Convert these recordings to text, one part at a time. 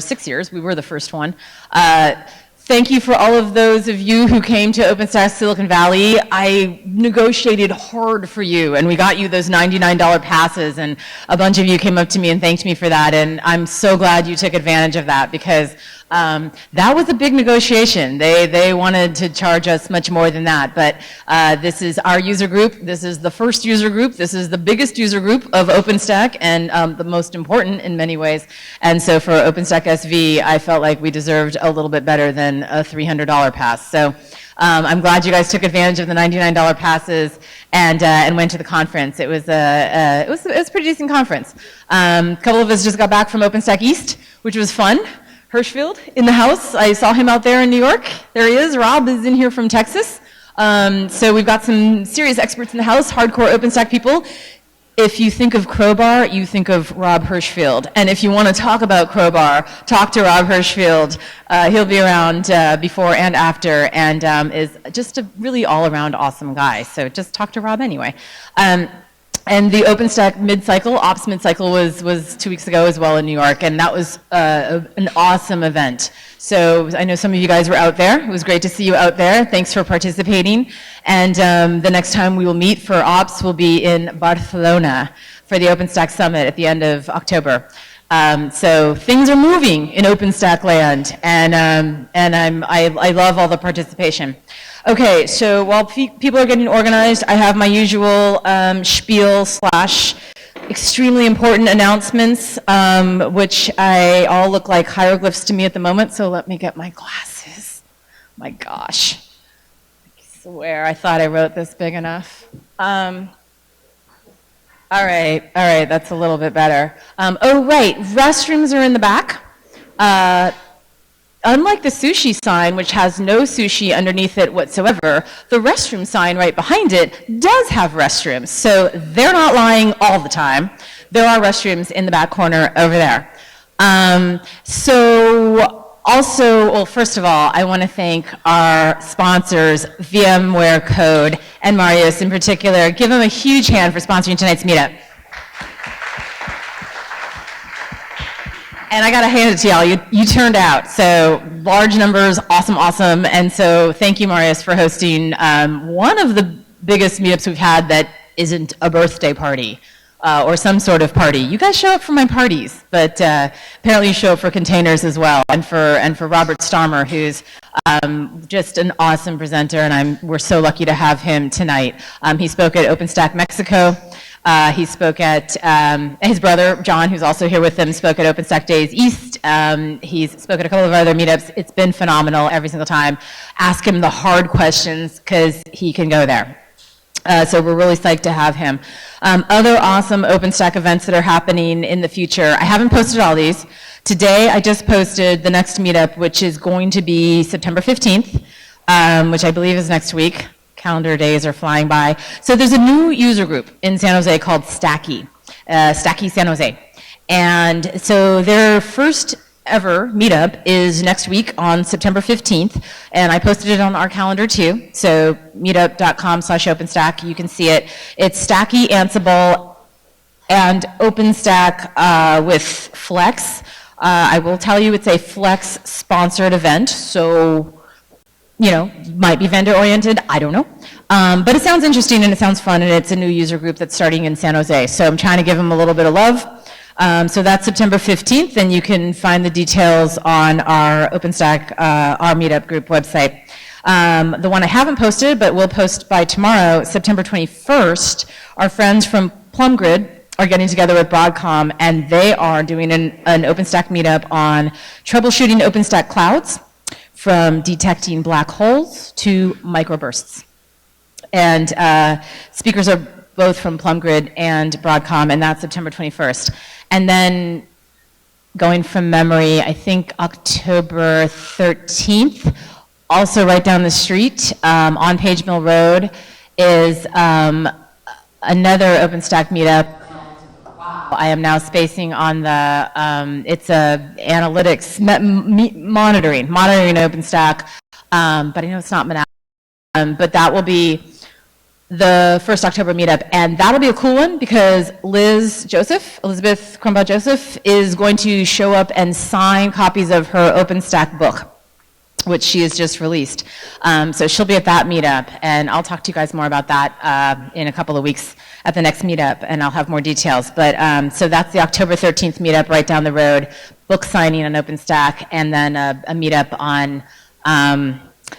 6 years. We were the first one. Thank you for all of those of you who came to OpenStack Silicon Valley. I negotiated hard for you, and we got you those $99 passes, and a bunch of you came up to me and thanked me for that, and I'm so glad you took advantage of that, because that was a big negotiation. They wanted to charge us much more than that, but this is our user group. This is the first user group. This is the biggest user group of OpenStack, and the most important in many ways. And so for OpenStack SV, I felt like we deserved a little bit better than a $300 pass. So I'm glad you guys took advantage of the $99 passes and went to the conference. It was a pretty decent conference. A couple of us just got back from OpenStack East, which was fun. Hirschfield in the house. I saw him out there in New York. There he is. Rob is in here from Texas. So we've got some serious experts in the house, hardcore OpenStack people. If you think of Crowbar, you think of Rob Hirschfield. And if you want to talk about Crowbar, talk to Rob Hirschfield. He'll be around before and after, and is just a really all-around awesome guy. So just talk to Rob anyway. And the OpenStack mid-cycle, Ops mid-cycle, was 2 weeks ago as well in New York, and that was an awesome event. So I know some of you guys were out there. It was great to see you out there. Thanks for participating. And the next time we will meet for Ops will be in Barcelona for the OpenStack Summit at the end of October. So things are moving in OpenStack land, and I love all the participation. Okay, so while people are getting organized, I have my usual spiel / extremely important announcements, which all look like hieroglyphs to me at the moment, so let me get my glasses. My gosh. I swear I thought I wrote this big enough. All right, that's a little bit better. Oh, right, restrooms are in the back. Unlike the sushi sign, which has no sushi underneath it whatsoever, the restroom sign right behind it does have restrooms. So they're not lying all the time. There are restrooms in the back corner over there. First of all, I want to thank our sponsors, VMware Code and Marius in particular. Give them a huge hand for sponsoring tonight's meetup. And I got to hand it to y'all. You turned out. So large numbers, awesome. And so thank you, Marius, for hosting one of the biggest meetups we've had that isn't a birthday party or some sort of party. You guys show up for my parties, but apparently you show up for containers as well. And for Robert Starmer, who's just an awesome presenter, and we're so lucky to have him tonight. He spoke at OpenStack Mexico. He spoke at, his brother, John, who's also here with him, spoke at OpenStack Days East. He's spoken at a couple of other meetups. It's been phenomenal every single time. Ask him the hard questions, because he can go there. So we're really psyched to have him. Other awesome OpenStack events that are happening in the future. I haven't posted all these. Today, I just posted the next meetup, which is going to be September 15th, which I believe is next week. Calendar days are flying by. So there's a new user group in San Jose called Stacky, Stacky San Jose. And so their first ever meetup is next week on September 15th, and I posted it on our calendar too. So meetup.com/OpenStack, you can see it. It's Stacky, Ansible, and OpenStack with Flex. I will tell you it's a Flex sponsored event, so might be vendor oriented, I don't know. But it sounds interesting and it sounds fun, and it's a new user group that's starting in San Jose. So I'm trying to give them a little bit of love. So that's September 15th, and you can find the details on our OpenStack, our meetup group website. The one I haven't posted, but will post by tomorrow, September 21st, our friends from PlumGrid are getting together with Broadcom, and they are doing an OpenStack meetup on troubleshooting OpenStack clouds, from detecting black holes to microbursts. And speakers are both from PlumGrid and Broadcom, and that's September 21st. And then going from memory, I think October 13th, also right down the street on Page Mill Road, is another OpenStack meetup. I am now spacing on the, it's a analytics, monitoring OpenStack, but I know it's not Monaco, but that will be the first October meetup, and that'll be a cool one because Elizabeth Crumbaugh Joseph, is going to show up and sign copies of her OpenStack book, which she has just released. So she'll be at that meetup, and I'll talk to you guys more about that in a couple of weeks at the next meetup, and I'll have more details. But so that's the October 13th meetup right down the road, book signing on OpenStack, and then a meetup on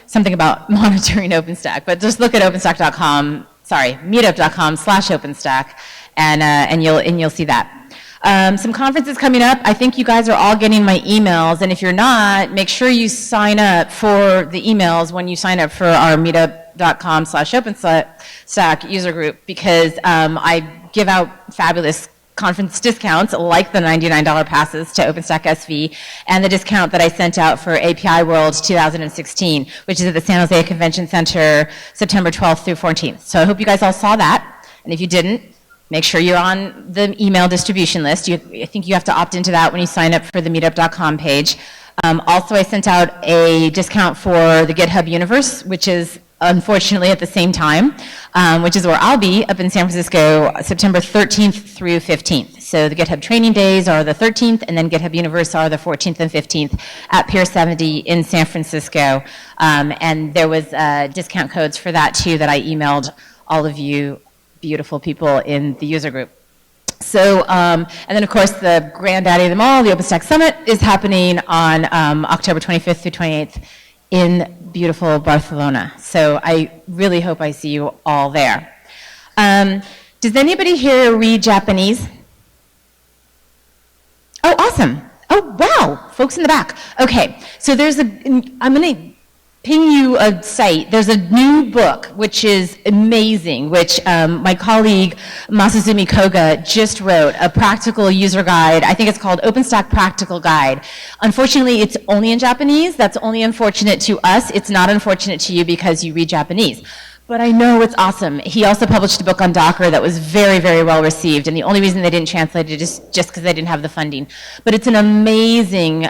something about monitoring OpenStack. But just look at meetup.com/OpenStack, and you'll see that. Some conferences coming up. I think you guys are all getting my emails, and if you're not, make sure you sign up for the emails when you sign up for our meetup.com/OpenStack user group, because I give out fabulous conference discounts like the $99 passes to OpenStack SV and the discount that I sent out for API World 2016, which is at the San Jose Convention Center September 12th through 14th. So I hope you guys all saw that, and if you didn't, make sure you're on the email distribution list. I think you have to opt into that when you sign up for the meetup.com page. Also, I sent out a discount for the GitHub Universe, which is unfortunately at the same time, which is where I'll be up in San Francisco September 13th through 15th. So the GitHub training days are the 13th, and then GitHub Universe are the 14th and 15th at Pier 70 in San Francisco. And there was discount codes for that too that I emailed all of you beautiful people in the user group. So, and then of course the granddaddy of them all, the OpenStack Summit, is happening on October 25th through 28th in beautiful Barcelona. So I really hope I see you all there. Does anybody here read Japanese? Oh, awesome. Oh, wow, folks in the back. Okay, so I'm gonna ping you a site. There's a new book, which is amazing, which my colleague Masazumi Koga just wrote, a practical user guide. I think it's called OpenStack Practical Guide. Unfortunately, it's only in Japanese. That's only unfortunate to us. It's not unfortunate to you because you read Japanese. But I know it's awesome. He also published a book on Docker that was very, very well received, and the only reason they didn't translate it is just because they didn't have the funding. But it's an amazing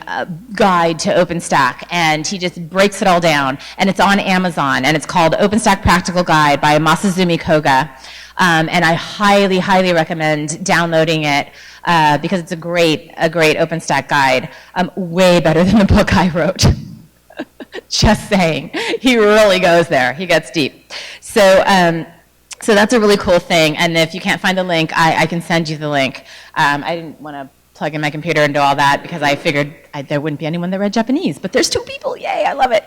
guide to OpenStack, and he just breaks it all down, and it's on Amazon, and it's called OpenStack Practical Guide by Masazumi Koga, and I highly, highly recommend downloading it because it's a great OpenStack guide, way better than the book I wrote. Just saying. He really goes there. He gets deep. So, so that's a really cool thing. And if you can't find the link, I can send you the link. I didn't want to plug in my computer and do all that because I figured there wouldn't be anyone that read Japanese. But there's 2 people. Yay, I love it.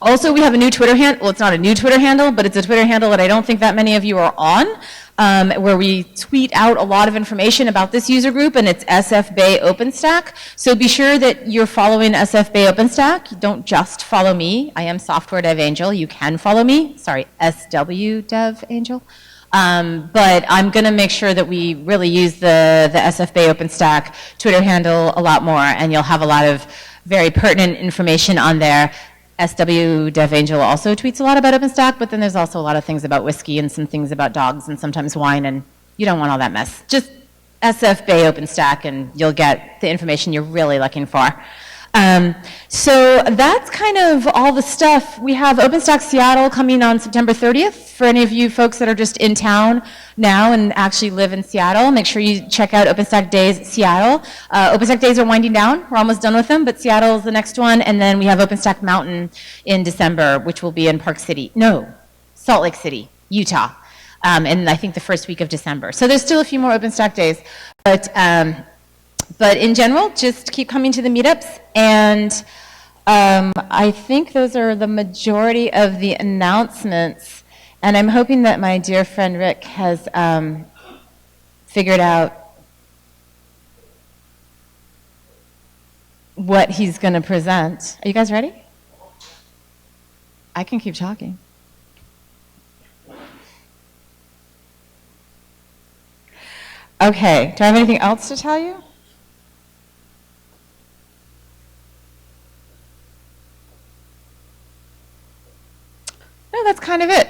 Also, we have a new Twitter handle. Well, it's not a new Twitter handle, but it's a Twitter handle that I don't think that many of you are on, where we tweet out a lot of information about this user group, and it's SFBay OpenStack. So be sure that you're following SFBay OpenStack. You don't just follow me. I am Software Dev Angel. You can follow me. Sorry, SW Dev Angel. But I'm going to make sure that we really use the SFBay OpenStack Twitter handle a lot more, and you'll have a lot of very pertinent information on there. SW Dev Angel also tweets a lot about OpenStack, but then there's also a lot of things about whiskey and some things about dogs and sometimes wine, and you don't want all that mess. Just SFBay OpenStack and you'll get the information you're really looking for. So that's kind of all the stuff. We have OpenStack Seattle coming on September 30th. For any of you folks that are just in town now and actually live in Seattle, make sure you check out OpenStack Days Seattle. OpenStack Days are winding down. We're almost done with them, but Seattle is the next one. And then we have OpenStack Mountain in December, which will be in Salt Lake City, Utah. And I think the first week of December. So there's still a few more OpenStack Days. But in general, just keep coming to the meetups, and I think those are the majority of the announcements, and I'm hoping that my dear friend Rick has figured out what he's going to present. Are you guys ready? I can keep talking. Okay, do I have anything else to tell you? No, that's kind of it.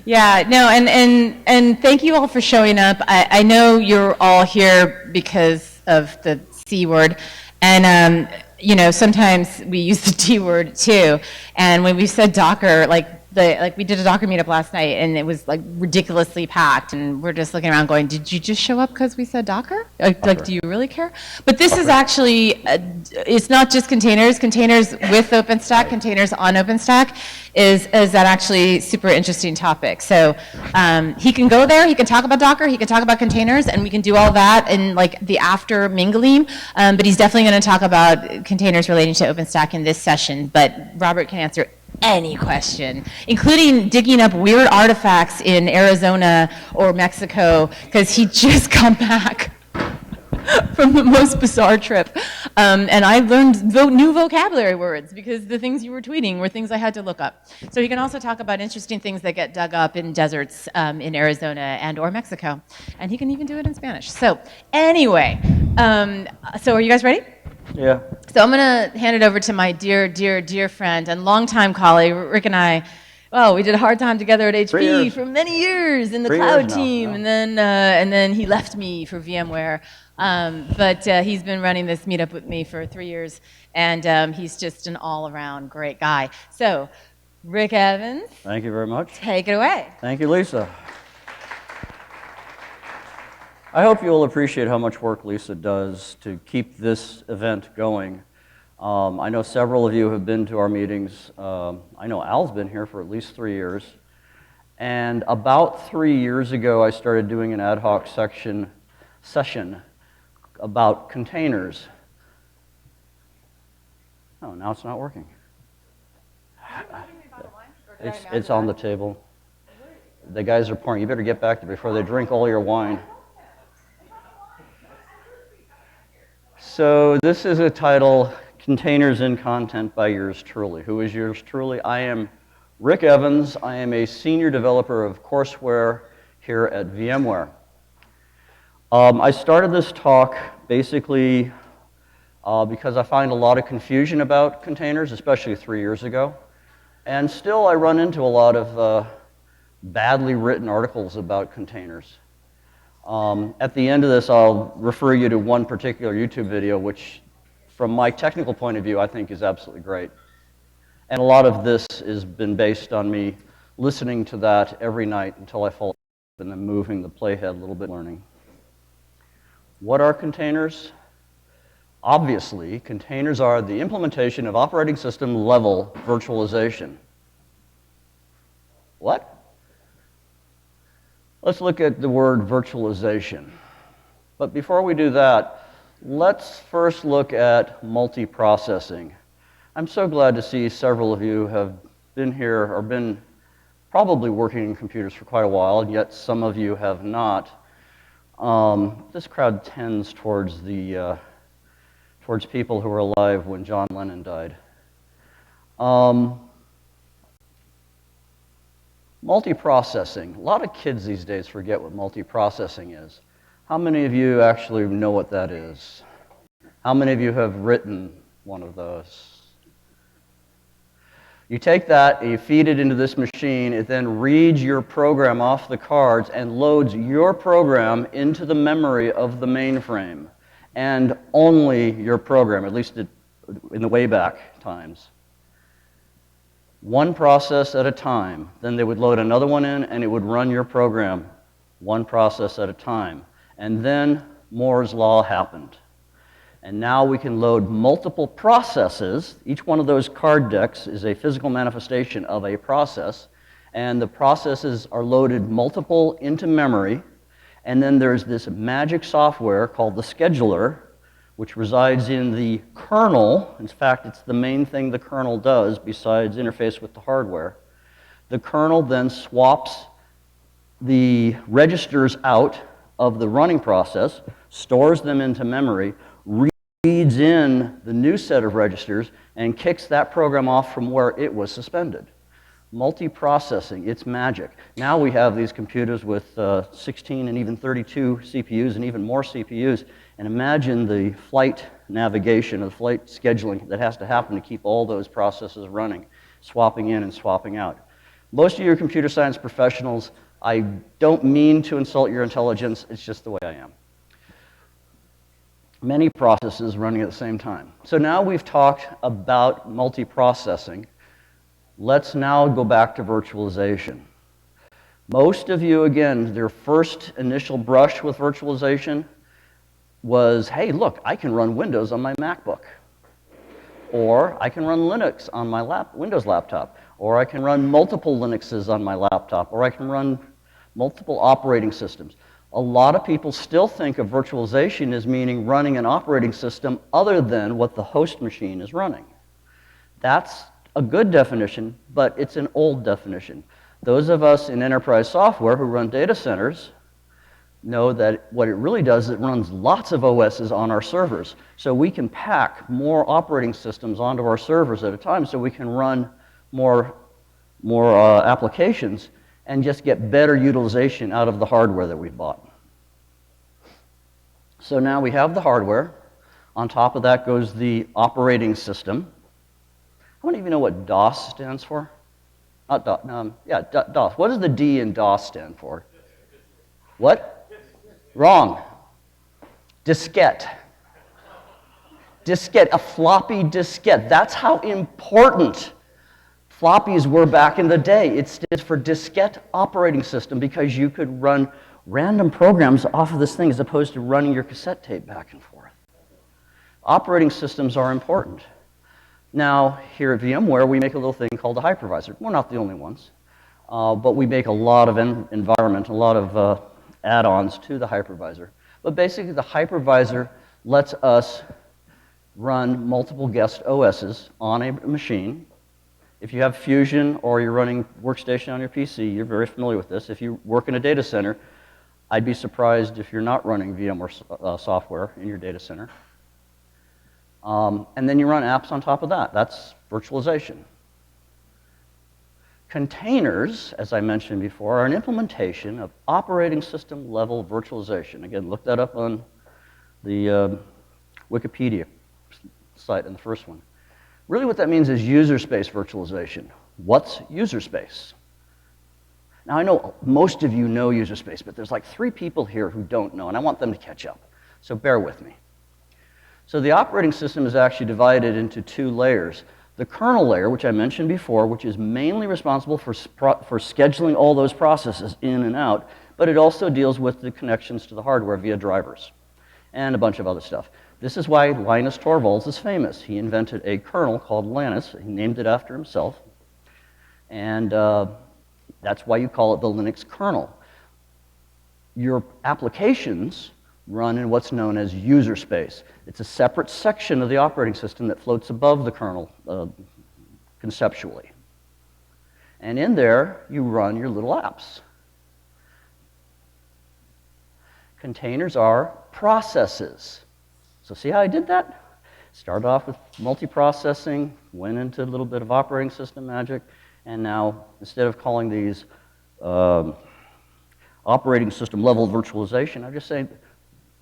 Yeah, no, and thank you all for showing up. I know you're all here because of the C word, and you know, sometimes we use the D word too, and when we said Docker, like we did a Docker meetup last night, and it was like ridiculously packed, and we're just looking around going, did you just show up because we said Docker? Like, do you really care? But this is actually, it's not just containers with OpenStack, containers on OpenStack is that actually super interesting topic. So he can go there, he can talk about Docker, he can talk about containers, and we can do all that in like the after mingling, but he's definitely going to talk about containers relating to OpenStack in this session, but Robert can answer any question, including digging up weird artifacts in Arizona or Mexico, because he just got back from the most bizarre trip. And I learned new vocabulary words because the things you were tweeting were things I had to look up. So he can also talk about interesting things that get dug up in deserts in Arizona and or Mexico. And he can even do it in Spanish. So anyway, so are you guys ready? Yeah. So I'm going to hand it over to my dear, dear, dear friend and longtime colleague, Rick and I. Oh, we did a hard time together at HP for many years in the cloud team, and then he left me for VMware. But he's been running this meetup with me for 3 years, and he's just an all-around great guy. So, Rick Evans. Thank you very much. Take it away. Thank you, Lisa. I hope you'll appreciate how much work Lisa does to keep this event going. I know several of you have been to our meetings. I know Al's been here for at least 3 years. And about 3 years ago, I started doing an ad hoc session about containers. Oh, now it's not working. It's on the table. The guys are pouring. You better get back there before they drink all your wine. So this is a title, Containers in Content by yours truly. Who is yours truly? I am Rick Evans. I am a senior developer of courseware here at VMware. I started this talk basically because I find a lot of confusion about containers, especially 3 years ago. And still I run into a lot of badly written articles about containers. At the end of this, I'll refer you to one particular YouTube video, which, from my technical point of view, I think is absolutely great. And a lot of this has been based on me listening to that every night until I fall asleep and then moving the playhead a little bit, learning. What are containers? Obviously, containers are the implementation of operating system level virtualization. What? Let's look at the word virtualization. But before we do that, let's first look at multiprocessing. I'm so glad to see several of you have been here or been probably working in computers for quite a while, and yet some of you have not. This crowd tends towards people who were alive when John Lennon died. Multiprocessing. A lot of kids these days forget what multiprocessing is. How many of you actually know what that is? How many of you have written one of those? You take that, you feed it into this machine, it then reads your program off the cards and loads your program into the memory of the mainframe. And only your program, at least in the way back times. One process at a time. Then they would load another one in and it would run your program one process at a time. And then Moore's Law happened. And now we can load multiple processes. Each one of those card decks is a physical manifestation of a process. And the processes are loaded multiple into memory. And then there's this magic software called the scheduler, which resides in the kernel. In fact, it's the main thing the kernel does besides interface with the hardware. The kernel then swaps the registers out of the running process, stores them into memory, reads in the new set of registers, and kicks that program off from where it was suspended. Multiprocessing, it's magic. Now we have these computers with 16 and even 32 CPUs and even more CPUs. And imagine the flight navigation, the flight scheduling that has to happen to keep all those processes running, swapping in and swapping out. Most of you are computer science professionals. I don't mean to insult your intelligence. It's just the way I am. many processes running at the same time. So now we've talked about multiprocessing. Let's now go back to virtualization. Most of you, again, their first initial brush with virtualization was, hey, look, I can run Windows on my MacBook. Or I can run Linux on my Windows laptop. Or I can run multiple Linuxes on my laptop. Or I can run multiple operating systems. A lot of people still think of virtualization as meaning running an operating system other than what the host machine is running. That's a good definition, but it's an old definition. Those of us in enterprise software who run data centers know that what it really does is it runs lots of OSs on our servers. So we can pack more operating systems onto our servers at a time so we can run more applications and just get better utilization out of the hardware that we've bought. So now we have the hardware. On top of that goes the operating system. How many of you know what DOS stands for? Not DOS, DOS. What does the D in DOS stand for? What? Wrong. Diskette. Diskette, a floppy diskette. That's how important floppies were back in the day. It stands for diskette operating system because you could run random programs off of this thing as opposed to running your cassette tape back and forth. Operating systems are important. Now, here at VMware, we make a little thing called a hypervisor. We're not the only ones, but we make a lot of environment, a lot of add-ons to the hypervisor. But basically, the hypervisor lets us run multiple guest OSs on a machine. If you have Fusion or you're running Workstation on your PC, you're very familiar with this. If you work in a data center, I'd be surprised if you're not running VMware software in your data center. And then you run apps on top of that. That's virtualization. Containers, as I mentioned before, are an implementation of operating system level virtualization. Again, look that up on the Wikipedia site in the first one. Really what that means is user space virtualization. What's user space? Now I know most of you know user space, but there's like 3 people here who don't know, and I want them to catch up. So bear with me. So the operating system is actually divided into 2 layers. The kernel layer, which I mentioned before, which is mainly responsible for scheduling all those processes in and out, but it also deals with the connections to the hardware via drivers and a bunch of other stuff. This is why Linus Torvalds is famous. He invented a kernel called Linus. He named it after himself. And that's why you call it the Linux kernel. Your applications run in what's known as user space. It's a separate section of the operating system that floats above the kernel conceptually. And in there, you run your little apps. Containers are processes. So see how I did that? Started off with multiprocessing, went into a little bit of operating system magic, and now instead of calling these operating system level virtualization, I'm just saying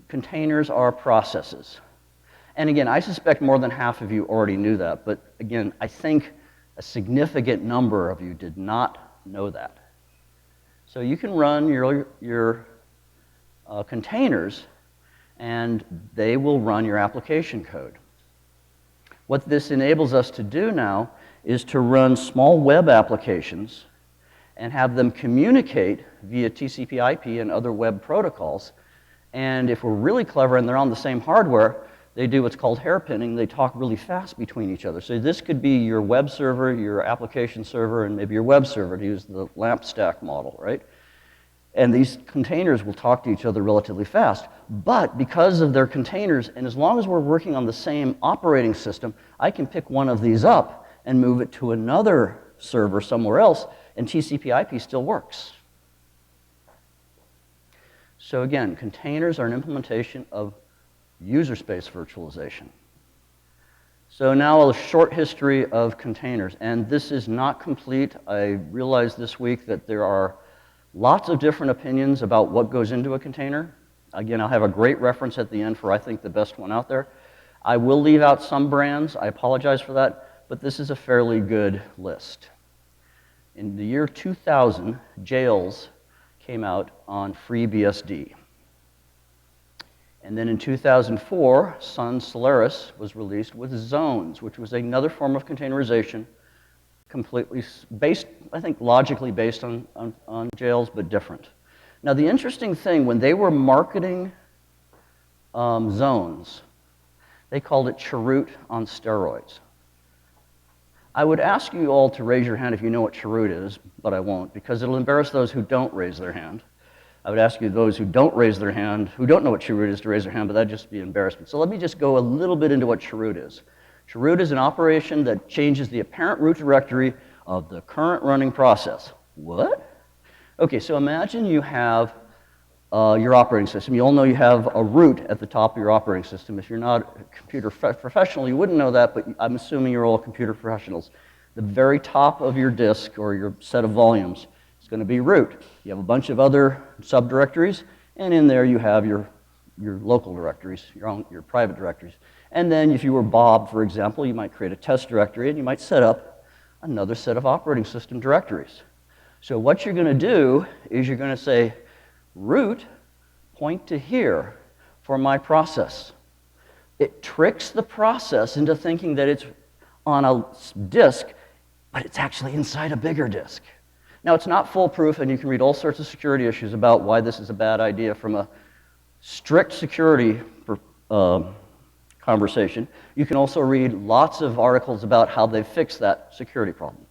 containers are processes. And again, I suspect more than half of you already knew that, but again, I think a significant number of you did not know that. So you can run your containers, and they will run your application code. What this enables us to do now is to run small web applications and have them communicate via TCP/IP and other web protocols. And if we're really clever and they're on the same hardware, they do what's called hairpinning. They talk really fast between each other. So this could be your web server, your application server, and maybe your web server, to use the lamp stack model, right? And these containers will talk to each other relatively fast. But because of their containers, and as long as we're working on the same operating system, I can pick one of these up and move it to another server somewhere else, and TCP/IP still works. So again, containers are an implementation of user space virtualization. So now a short history of containers. And this is not complete. I realized this week that there are lots of different opinions about what goes into a container. Again, I'll have a great reference at the end for, I think, the best one out there. I will leave out some brands. I apologize for that, but this is a fairly good list. In the year 2000, Jails came out on FreeBSD. And then in 2004, Sun Solaris was released with zones, which was another form of containerization, completely based, I think, logically based on jails, but different. Now, the interesting thing, when they were marketing zones, they called it Chroot on steroids. I would ask you all to raise your hand if you know what Chroot is, but I won't, because it'll embarrass those who don't raise their hand. I would ask you those who don't raise their hand, who don't know what Chroot is, to raise their hand, but that'd just be embarrassment. So let me just go a little bit into what Chroot is. Chroot is an operation that changes the apparent root directory of the current running process. What? Okay, so imagine you have your operating system. You all know you have a root at the top of your operating system. If you're not a computer professional, you wouldn't know that, but I'm assuming you're all computer professionals. The very top of your disk or your set of volumes is going to be root. You have a bunch of other subdirectories, and in there you have your local directories, your private directories. And then if you were Bob, for example, you might create a test directory, and you might set up another set of operating system directories. So what you're going to do is you're going to say, root, point to here for my process. It tricks the process into thinking that it's on a disk, but it's actually inside a bigger disk. Now, it's not foolproof, and you can read all sorts of security issues about why this is a bad idea from a strict security conversation. You can also read lots of articles about how they fixed that security problem.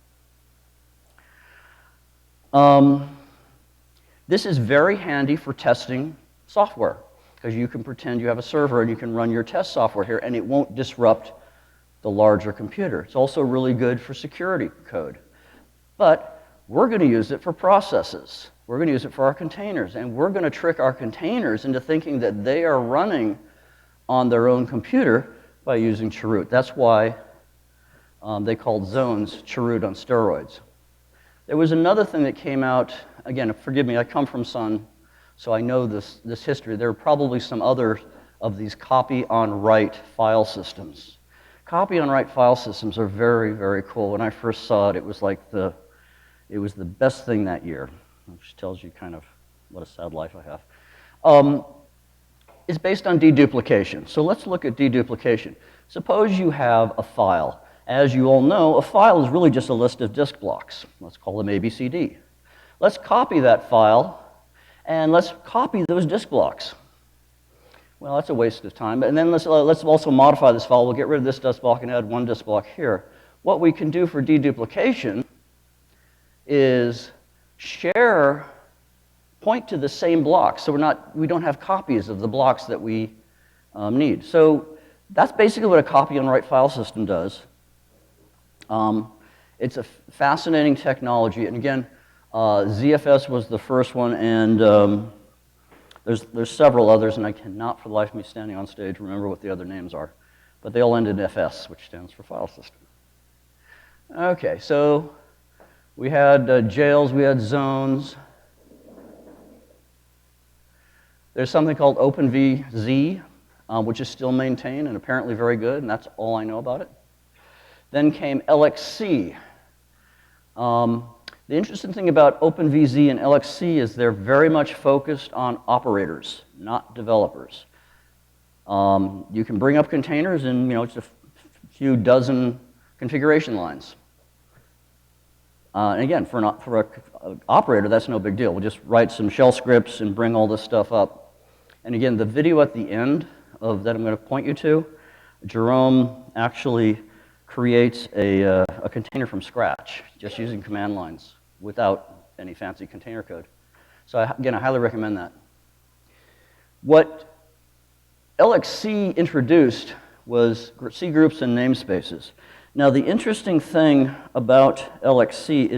This is very handy for testing software, because you can pretend you have a server and you can run your test software here and it won't disrupt the larger computer. It's also really good for security code. But we're going to use it for processes. We're going to use it for our containers, and we're going to trick our containers into thinking that they are running on their own computer by using Chroot. That's why they called zones Chroot on steroids. There was another thing that came out, again, forgive me, I come from Sun, so I know this history. There are probably some other of these copy-on-write file systems. Copy-on-write file systems are very, very cool. When I first saw it, it was like the best thing that year, which tells you kind of what a sad life I have. It's based on deduplication. So let's look at deduplication. Suppose you have a file. As you all know, a file is really just a list of disk blocks. Let's call them ABCD. Let's copy that file, and let's copy those disk blocks. Well, that's a waste of time. And then let's also modify this file. We'll get rid of this disk block and add one disk block here. What we can do for deduplication is point to the same blocks, so we don't have copies of the blocks that we need. So that's basically what a copy-on-write file system does. It's a fascinating technology, and again, ZFS was the first one, and there's several others, and I cannot for the life of me standing on stage remember what the other names are, but they all end in FS, which stands for file system. Okay, so we had jails, we had zones. There's something called OpenVZ, which is still maintained and apparently very good, and that's all I know about it. Then came LXC. The interesting thing about OpenVZ and LXC is they're very much focused on operators, not developers. You can bring up containers in just a few dozen configuration lines. And again, for an operator, that's no big deal. We'll just write some shell scripts and bring all this stuff up. And again, the video at the end of that I'm going to point you to, Jerome actually creates a container from scratch, just using command lines without any fancy container code. So again, I highly recommend that. What LXC introduced was C groups and namespaces. Now, the interesting thing about LXC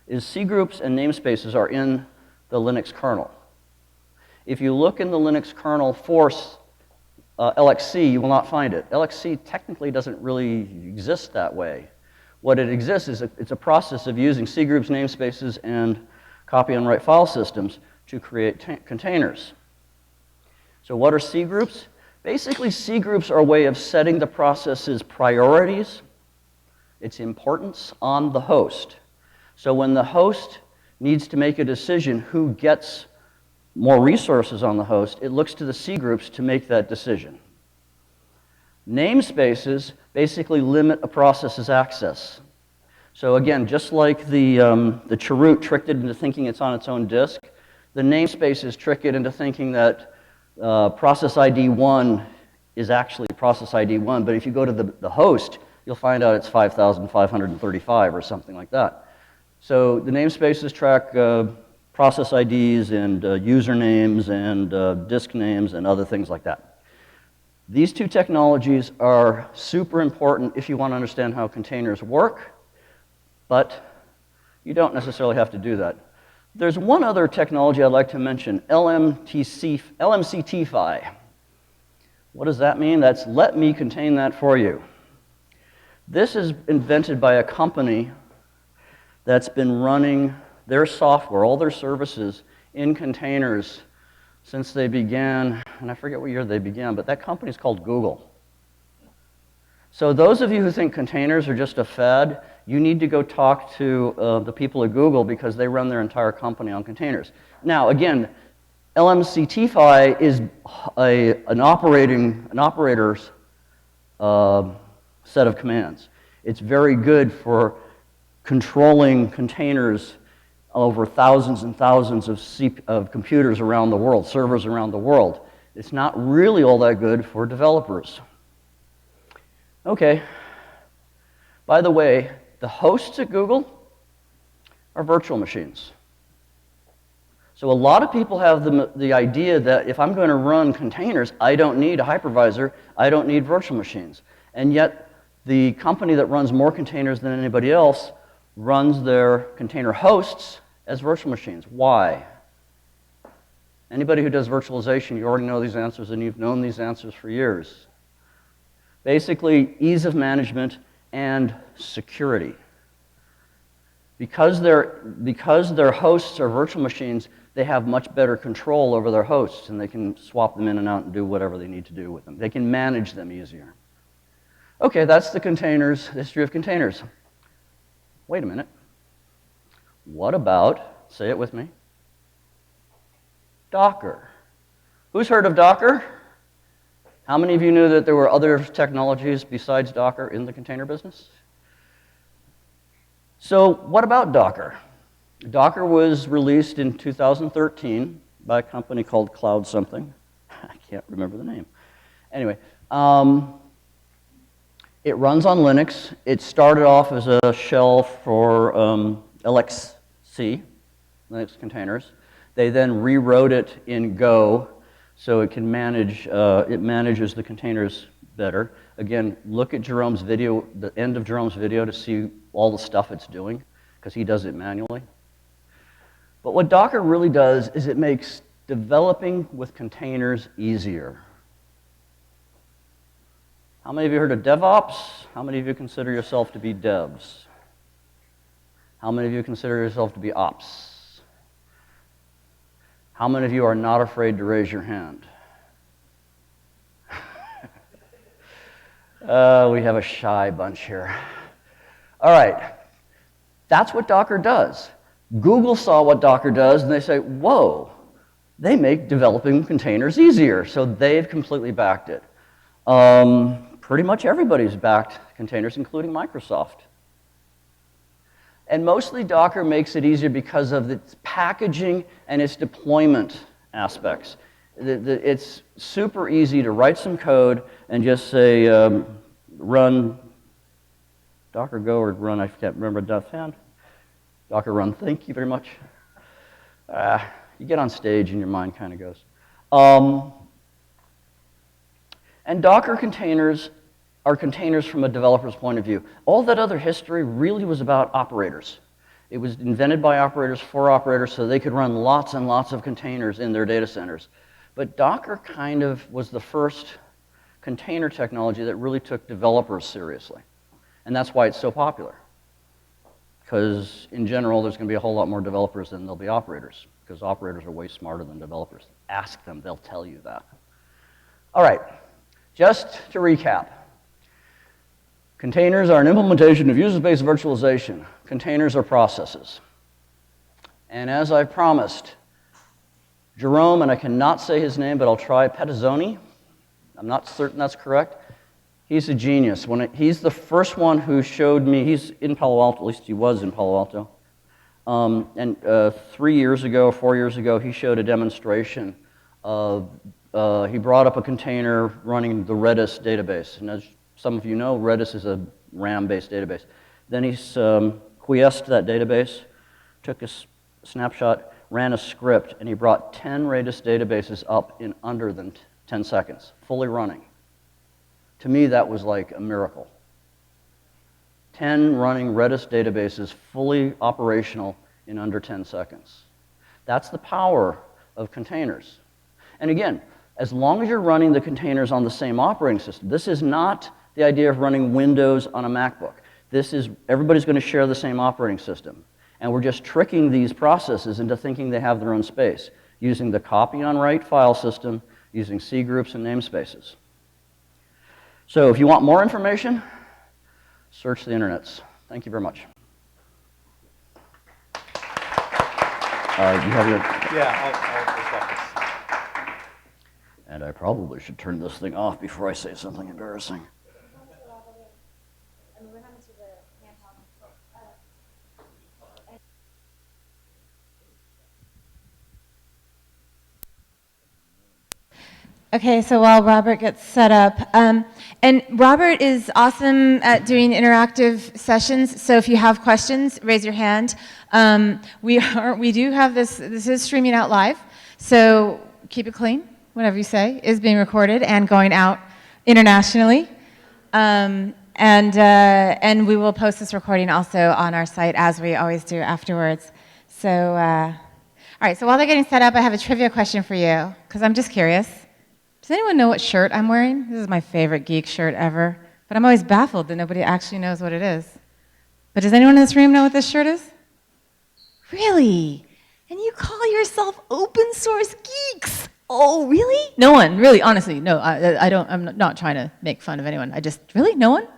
is C groups and namespaces are in the Linux kernel. If you look in the Linux kernel for LXC, you will not find it. LXC technically doesn't really exist that way. What it exists is it's a process of using C groups, namespaces, and copy-on-write file systems to create containers. So what are C groups? Basically, C groups are a way of setting the process's priorities, its importance on the host. So when the host needs to make a decision who gets more resources on the host, it looks to the C groups to make that decision. Namespaces basically limit a process's access. So again, just like the cheroot tricked it into thinking it's on its own disk, the namespaces trick it into thinking that process ID 1 is actually process ID 1, but if you go to the host, you'll find out it's 5,535 or something like that. So the namespaces track process IDs and usernames and disk names and other things like that. These two technologies are super important if you want to understand how containers work, but you don't necessarily have to do that. There's one other technology I'd like to mention, LMCT-Fi. What does that mean? That's let me contain that for you. This is invented by a company that's been running their software, all their services, in containers since they began, and I forget what year they began, but that company is called Google. So those of you who think containers are just a fad, you need to go talk to the people at Google because they run their entire company on containers. Now, again, LMCT-Fi is an operator's set of commands. It's very good for controlling containers over thousands and thousands of computers around the world, servers around the world. It's not really all that good for developers. Okay. By the way, the hosts at Google are virtual machines. So a lot of people have the idea that if I'm going to run containers, I don't need a hypervisor, I don't need virtual machines. And yet, the company that runs more containers than anybody else runs their container hosts as virtual machines. Why? Anybody who does virtualization, you already know these answers, and you've known these answers for years. Basically, ease of management and security. Because their hosts are virtual machines, they have much better control over their hosts, and they can swap them in and out and do whatever they need to do with them. They can manage them easier. Okay, that's the history of containers. Wait a minute. What about, say it with me, Docker? Who's heard of Docker? How many of you knew that there were other technologies besides Docker in the container business? So what about Docker? Docker was released in 2013 by a company called Cloud something. I can't remember the name. Anyway, it runs on Linux. It started off as a shell for LXC, Linux containers. They then rewrote it in Go so it can manage, it manages the containers better. Again, look at Jerome's video, the end of Jerome's video to see all the stuff it's doing, because he does it manually. But what Docker really does is it makes developing with containers easier. How many of you heard of DevOps? How many of you consider yourself to be devs? How many of you consider yourself to be ops? How many of you are not afraid to raise your hand? We have a shy bunch here. All right, that's what Docker does. Google saw what Docker does, and they say, whoa, they make developing containers easier, so they've completely backed it. Pretty much everybody's backed containers, including Microsoft. And mostly Docker makes it easier because of its packaging and its deployment aspects. It's super easy to write some code and just say, run Docker go or run, I can't remember, Docker run, thank you very much. You get on stage and your mind kind of goes. And Docker containers are containers from a developer's point of view. All that other history really was about operators. It was invented by operators for operators so they could run lots and lots of containers in their data centers. But Docker kind of was the first container technology that really took developers seriously. And that's why it's so popular. Because in general, there's going to be a whole lot more developers than there'll be operators, because operators are way smarter than developers. Ask them, they'll tell you that. All right, just to recap. Containers are an implementation of user-based virtualization. Containers are processes. And as I promised, Jerome, and I cannot say his name, but I'll try, Pettazzoni. I'm not certain that's correct. He's a genius. He's the first one who showed me, he's in Palo Alto, at least he was in Palo Alto. 3 years ago, 4 years ago, he showed a demonstration of, he brought up a container running the Redis database. And as some of you know, Redis is a RAM-based database. Then he quiesced that database, took a snapshot, ran a script, and he brought 10 Redis databases up in under than 10 seconds, fully running. To me, that was like a miracle. 10 running Redis databases fully operational in under 10 seconds. That's the power of containers. And again, as long as you're running the containers on the same operating system, this is not the idea of running Windows on a MacBook. This is, everybody's going to share the same operating system. And we're just tricking these processes into thinking they have their own space, using the copy on write file system, using C groups and namespaces. So if you want more information, search the internets. Thank you very much. You have your... Yeah, I'll this. And I probably should turn this thing off before I say something embarrassing. Okay, so while Robert gets set up, and Robert is awesome at doing interactive sessions, so if you have questions, raise your hand. We do have this is streaming out live, so keep it clean, whatever you say, is being recorded and going out internationally. And we will post this recording also on our site, as we always do afterwards. So, all right, so while they're getting set up, I have a trivia question for you, because I'm just curious. Does anyone know what shirt I'm wearing? This is my favorite geek shirt ever, but I'm always baffled that nobody actually knows what it is. But does anyone in this room know what this shirt is? Really? And you call yourself open source geeks? Oh, really? No one, really, honestly, no, I'm not trying to make fun of anyone. Really, no one?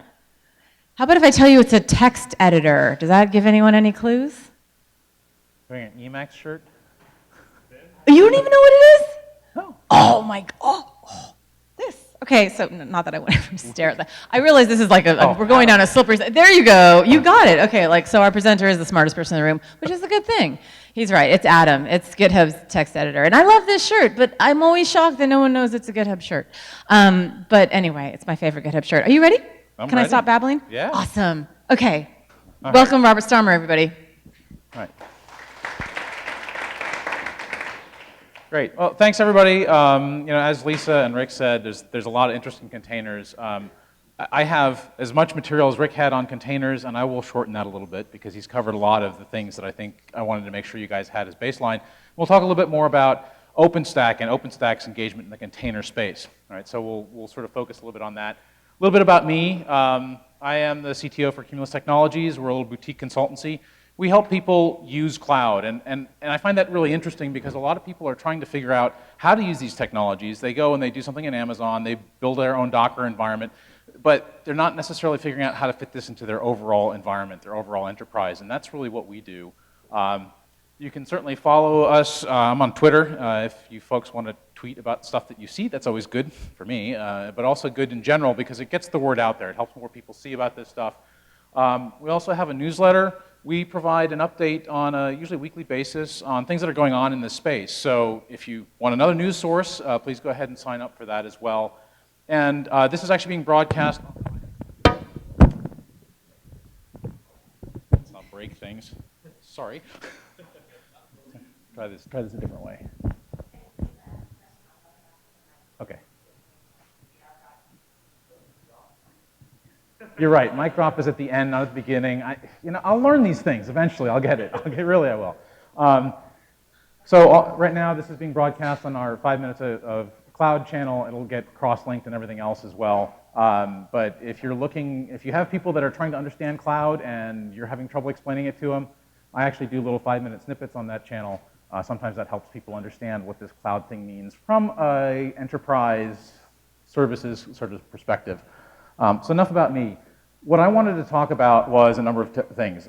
How about if I tell you it's a text editor? Does that give anyone any clues? Wearing an Emacs shirt? You don't even know what it is? No. Oh my God. This. Okay, so not that I want to stare at that. I realize this is like we're going down a slippery. There you go. You got it. Okay, like so our presenter is the smartest person in the room, which is a good thing. He's right. It's Adam. It's GitHub's text editor, and I love this shirt. But I'm always shocked that no one knows it's a GitHub shirt. But anyway, it's my favorite GitHub shirt. Are you ready? I'm Can ready. I stop babbling? Yeah. Awesome. Okay. All Welcome, Robert Starmer, everybody. All right. Great. Well, thanks everybody. As Lisa and Rick said, there's a lot of interest in containers. I have as much material as Rick had on containers, and I will shorten that a little bit because he's covered a lot of the things that I think I wanted to make sure you guys had as baseline. We'll talk a little bit more about OpenStack and OpenStack's engagement in the container space. All right, so we'll sort of focus a little bit on that. A little bit about me. I am the CTO for Cumulus Technologies. We're a little boutique consultancy. We help people use cloud, and I find that really interesting because a lot of people are trying to figure out how to use these technologies. They go and they do something in Amazon, they build their own Docker environment, but they're not necessarily figuring out how to fit this into their overall environment, their overall enterprise, and that's really what we do. You can certainly follow us. I'm on Twitter. If you folks want to tweet about stuff that you see, that's always good for me, but also good in general because it gets the word out there. It helps more people see about this stuff. We also have a newsletter. We provide an update on a usually weekly basis on things that are going on in this space. So if you want another news source, please go ahead and sign up for that as well. And this is actually being broadcast. Let's not break things. Sorry. Try this a different way. Okay. You're right. Mic drop is at the end, not at the beginning. I'll learn these things eventually. I'll get it. I will. So right now, this is being broadcast on our 5 minutes of cloud channel. It'll get cross-linked and everything else as well. But if you have people that are trying to understand cloud and you're having trouble explaining it to them, I actually do little 5-minute snippets on that channel. Sometimes that helps people understand what this cloud thing means from an enterprise services sort of perspective. So enough about me. What I wanted to talk about was a number of things.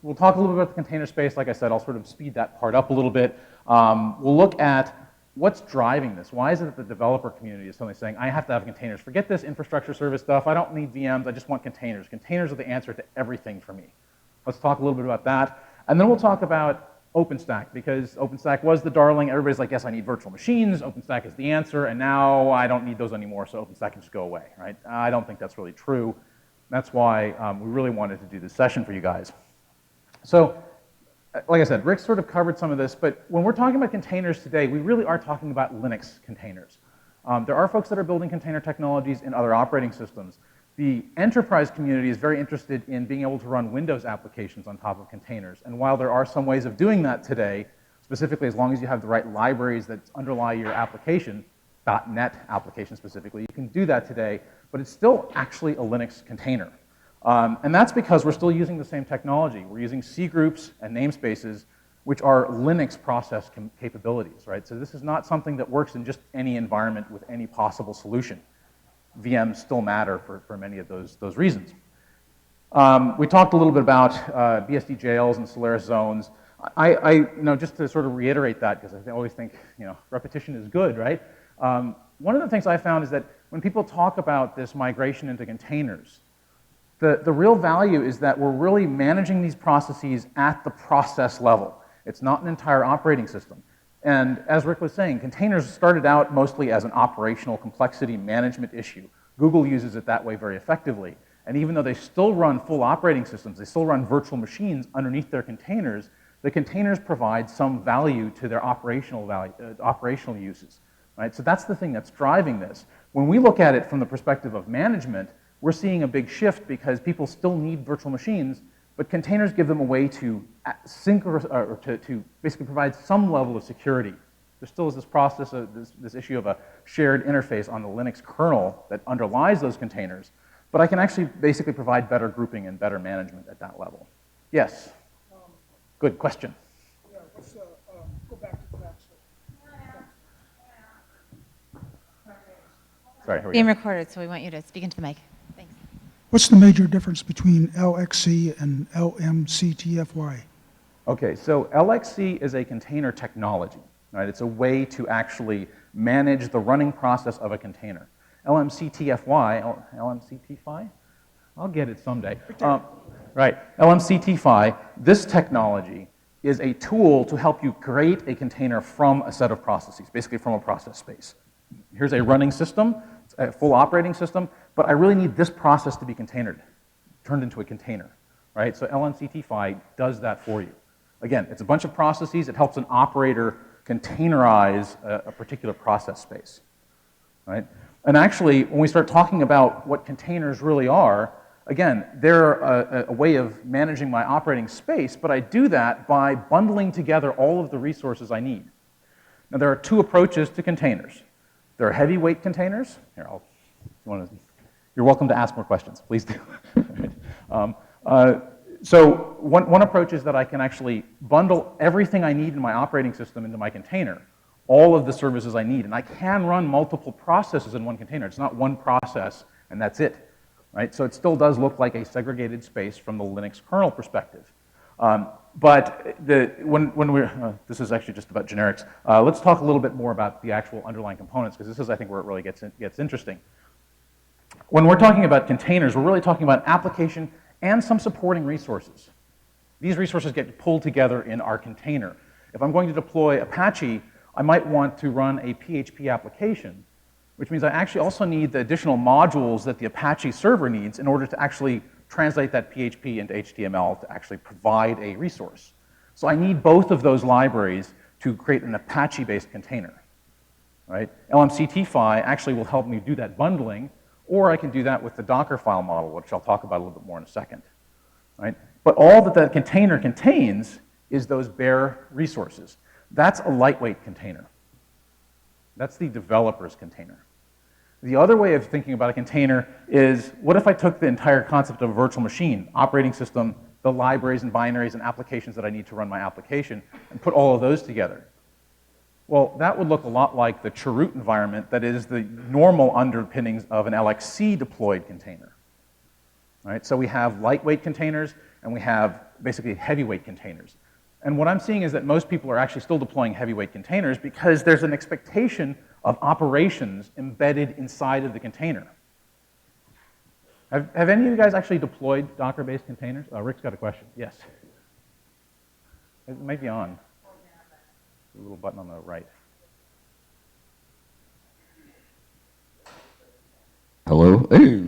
We'll talk a little bit about the container space. Like I said, I'll sort of speed that part up a little bit. We'll look at what's driving this. Why is it that the developer community is suddenly saying, I have to have containers. Forget this infrastructure service stuff. I don't need VMs. I just want containers. Containers are the answer to everything for me. Let's talk a little bit about that. And then we'll talk about OpenStack, because OpenStack was the darling. Everybody's like, yes, I need virtual machines. OpenStack is the answer. And now I don't need those anymore, so OpenStack can just go away, right? I don't think that's really true. That's why we really wanted to do this session for you guys. So, like I said, Rick sort of covered some of this, but when we're talking about containers today, we really are talking about Linux containers. There are folks that are building container technologies in other operating systems. The enterprise community is very interested in being able to run Windows applications on top of containers. And while there are some ways of doing that today, specifically as long as you have the right libraries that underlie your application, .NET application specifically, you can do that today, but it's still actually a Linux container. And that's because we're still using the same technology. We're using C groups and namespaces, which are Linux process capabilities, right? So this is not something that works in just any environment with any possible solution. VMs still matter for many of those reasons. We talked a little bit about BSD jails and Solaris zones. Just to sort of reiterate that, because I always think, repetition is good, right? One of the things I found is that when people talk about this migration into containers, the real value is that we're really managing these processes at the process level. It's not an entire operating system. And as Rick was saying, containers started out mostly as an operational complexity management issue. Google uses it that way very effectively. And even though they still run full operating systems, they still run virtual machines underneath their containers, the containers provide some value to their operational uses. Right? So that's the thing that's driving this. When we look at it from the perspective of management, we're seeing a big shift because people still need virtual machines, but containers give them a way to sync or to basically provide some level of security. There still is this process, this issue of a shared interface on the Linux kernel that underlies those containers, but I can actually basically provide better grouping and better management at that level. Yes? Good question. Yeah, let's go back to that. Sorry, here we Being go. recorded, so we want you to speak into the mic. Thanks. What's the major difference between LXC and LMCTFY? Okay, so LXC is a container technology, right? It's a way to actually manage the running process of a container. LMCTFY, I'll get it someday. Right, LMCTFY, this technology is a tool to help you create a container from a set of processes, basically from a process space. Here's a running system, it's a full operating system, but I really need this process to be containered, turned into a container, right? So LMCTFY does that for you. Again, it's a bunch of processes. It helps an operator containerize a particular process space, right? And actually, when we start talking about what containers really are, again, they're a way of managing my operating space, but I do that by bundling together all of the resources I need. Now, there are two approaches to containers. There are heavyweight containers. Here, you're welcome to ask more questions. Please do. So one approach is that I can actually bundle everything I need in my operating system into my container, all of the services I need, and I can run multiple processes in one container. It's not one process and that's it, right? So it still does look like a segregated space from the Linux kernel perspective. But this is actually just about generics. Let's talk a little bit more about the actual underlying components, because this is, I think, where it really gets interesting. When we're talking about containers, we're really talking about application and some supporting resources. These resources get pulled together in our container. If I'm going to deploy Apache, I might want to run a PHP application, which means I actually also need the additional modules that the Apache server needs in order to actually translate that PHP into HTML to actually provide a resource. So I need both of those libraries to create an Apache-based container, right? LMCTFY actually will help me do that bundling, or I can do that with the Docker file model, which I'll talk about a little bit more in a second, right? But all that that container contains is those bare resources. That's a lightweight container. That's the developer's container. The other way of thinking about a container is, what if I took the entire concept of a virtual machine, operating system, the libraries and binaries and applications that I need to run my application, and put all of those together? Well, that would look a lot like the chroot environment that is the normal underpinnings of an LXC deployed container. Right? So we have lightweight containers, and we have basically heavyweight containers. And what I'm seeing is that most people are actually still deploying heavyweight containers because there's an expectation of operations embedded inside of the container. Have any of you guys actually deployed Docker-based containers? Rick's got a question. Yes. It might be on. A little button on the right. Hello. Hey.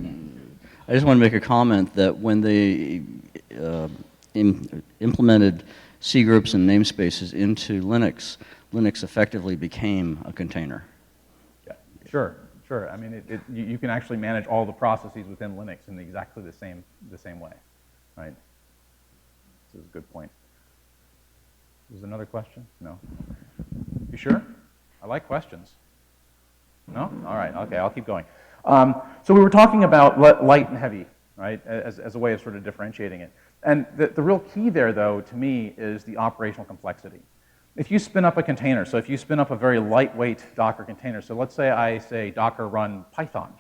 I just want to make a comment that when they implemented C groups and namespaces into Linux, Linux effectively became a container. Yeah, sure. I mean, you can actually manage all the processes within Linux in exactly the same way, right? This is a good point. Is another question? No. You sure? I like questions. No? All right. Okay, I'll keep going. So we were talking about light and heavy, right, as a way of sort of differentiating it. And the real key there, though, to me, is the operational complexity. If you spin up a container, so if you spin up a very lightweight Docker container, so let's say I say Docker run Python.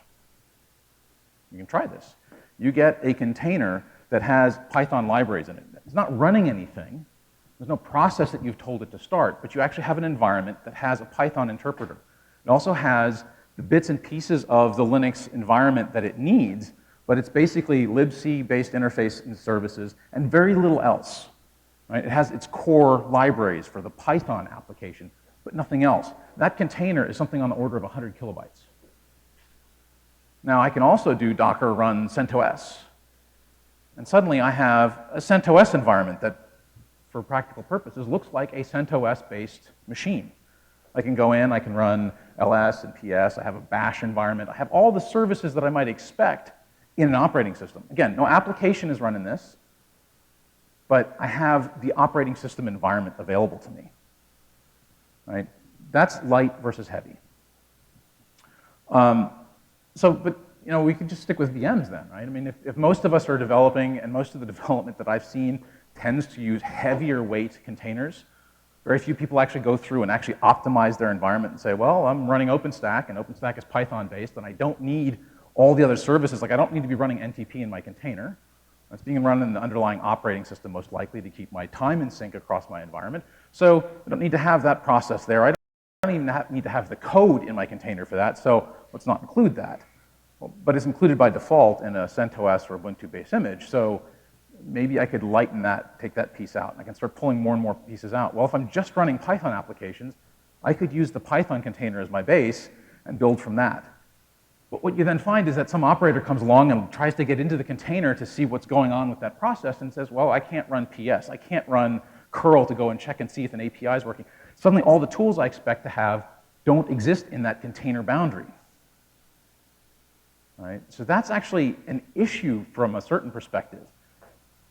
You can try this. You get a container that has Python libraries in it. It's not running anything. There's no process that you've told it to start, but you actually have an environment that has a Python interpreter. It also has the bits and pieces of the Linux environment that it needs, but it's basically libc-based interface and services and very little else. Right? It has its core libraries for the Python application, but nothing else. That container is something on the order of 100 kilobytes. Now, I can also do Docker run CentOS. And suddenly I have a CentOS environment that, for practical purposes, looks like a CentOS-based machine. I can go in, I can run ls and ps, I have a bash environment, I have all the services that I might expect in an operating system. Again, no application is running this, but I have the operating system environment available to me, right? That's light versus heavy. But you know, we could just stick with VMs then, right? I mean, if most of us are developing, and most of the development that I've seen tends to use heavier weight containers, very few people actually go through and actually optimize their environment and say, well, I'm running OpenStack, and OpenStack is Python-based, and I don't need all the other services. Like, I don't need to be running NTP in my container. It's being run in the underlying operating system, most likely, to keep my time in sync across my environment. So I don't need to have that process there. I don't even need to have the code in my container for that, so let's not include that. Well, but it's included by default in a CentOS or Ubuntu-based image, so maybe I could lighten that, take that piece out. I can start pulling more and more pieces out. Well, if I'm just running Python applications, I could use the Python container as my base and build from that. But what you then find is that some operator comes along and tries to get into the container to see what's going on with that process and says, well, I can't run PS. I can't run curl to go and check and see if an API is working. Suddenly, all the tools I expect to have don't exist in that container boundary. Right? So that's actually an issue from a certain perspective.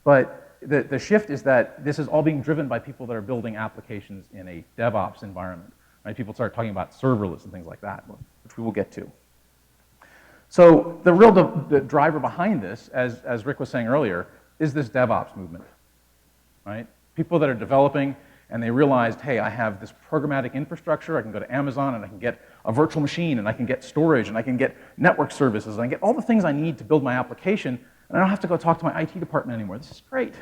But the shift is that this is all being driven by people that are building applications in a DevOps environment. Right? People start talking about serverless and things like that, which we will get to. So the real driver behind this, as Rick was saying earlier, is this DevOps movement. Right? People that are developing and they realized, hey, I have this programmatic infrastructure, I can go to Amazon and I can get a virtual machine and I can get storage and I can get network services and I can get all the things I need to build my application, and I don't have to go talk to my IT department anymore. This is great.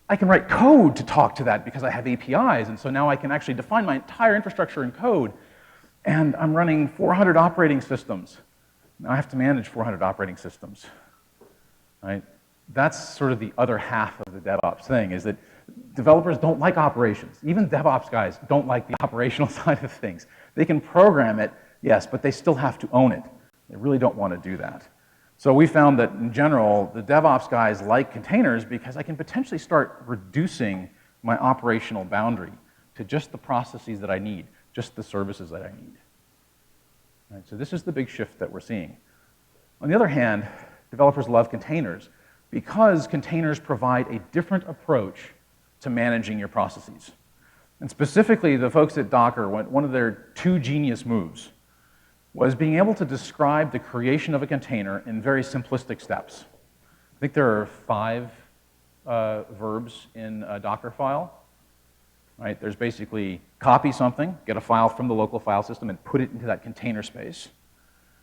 I can write code to talk to that because I have APIs, and so now I can actually define my entire infrastructure in code, and I'm running 400 operating systems. Now I have to manage 400 operating systems, right? That's sort of the other half of the DevOps thing, is that developers don't like operations. Even DevOps guys don't like the operational side of things. They can program it, yes, but they still have to own it. They really don't want to do that. So we found that, in general, the DevOps guys like containers because I can potentially start reducing my operational boundary to just the processes that I need, just the services that I need. Right, so this is the big shift that we're seeing. On the other hand, developers love containers because containers provide a different approach to managing your processes. And specifically, the folks at Docker, one of their two genius moves was being able to describe the creation of a container in very simplistic steps. I think there are 5 verbs in a Docker file. Right? There's basically copy something, get a file from the local file system, and put it into that container space.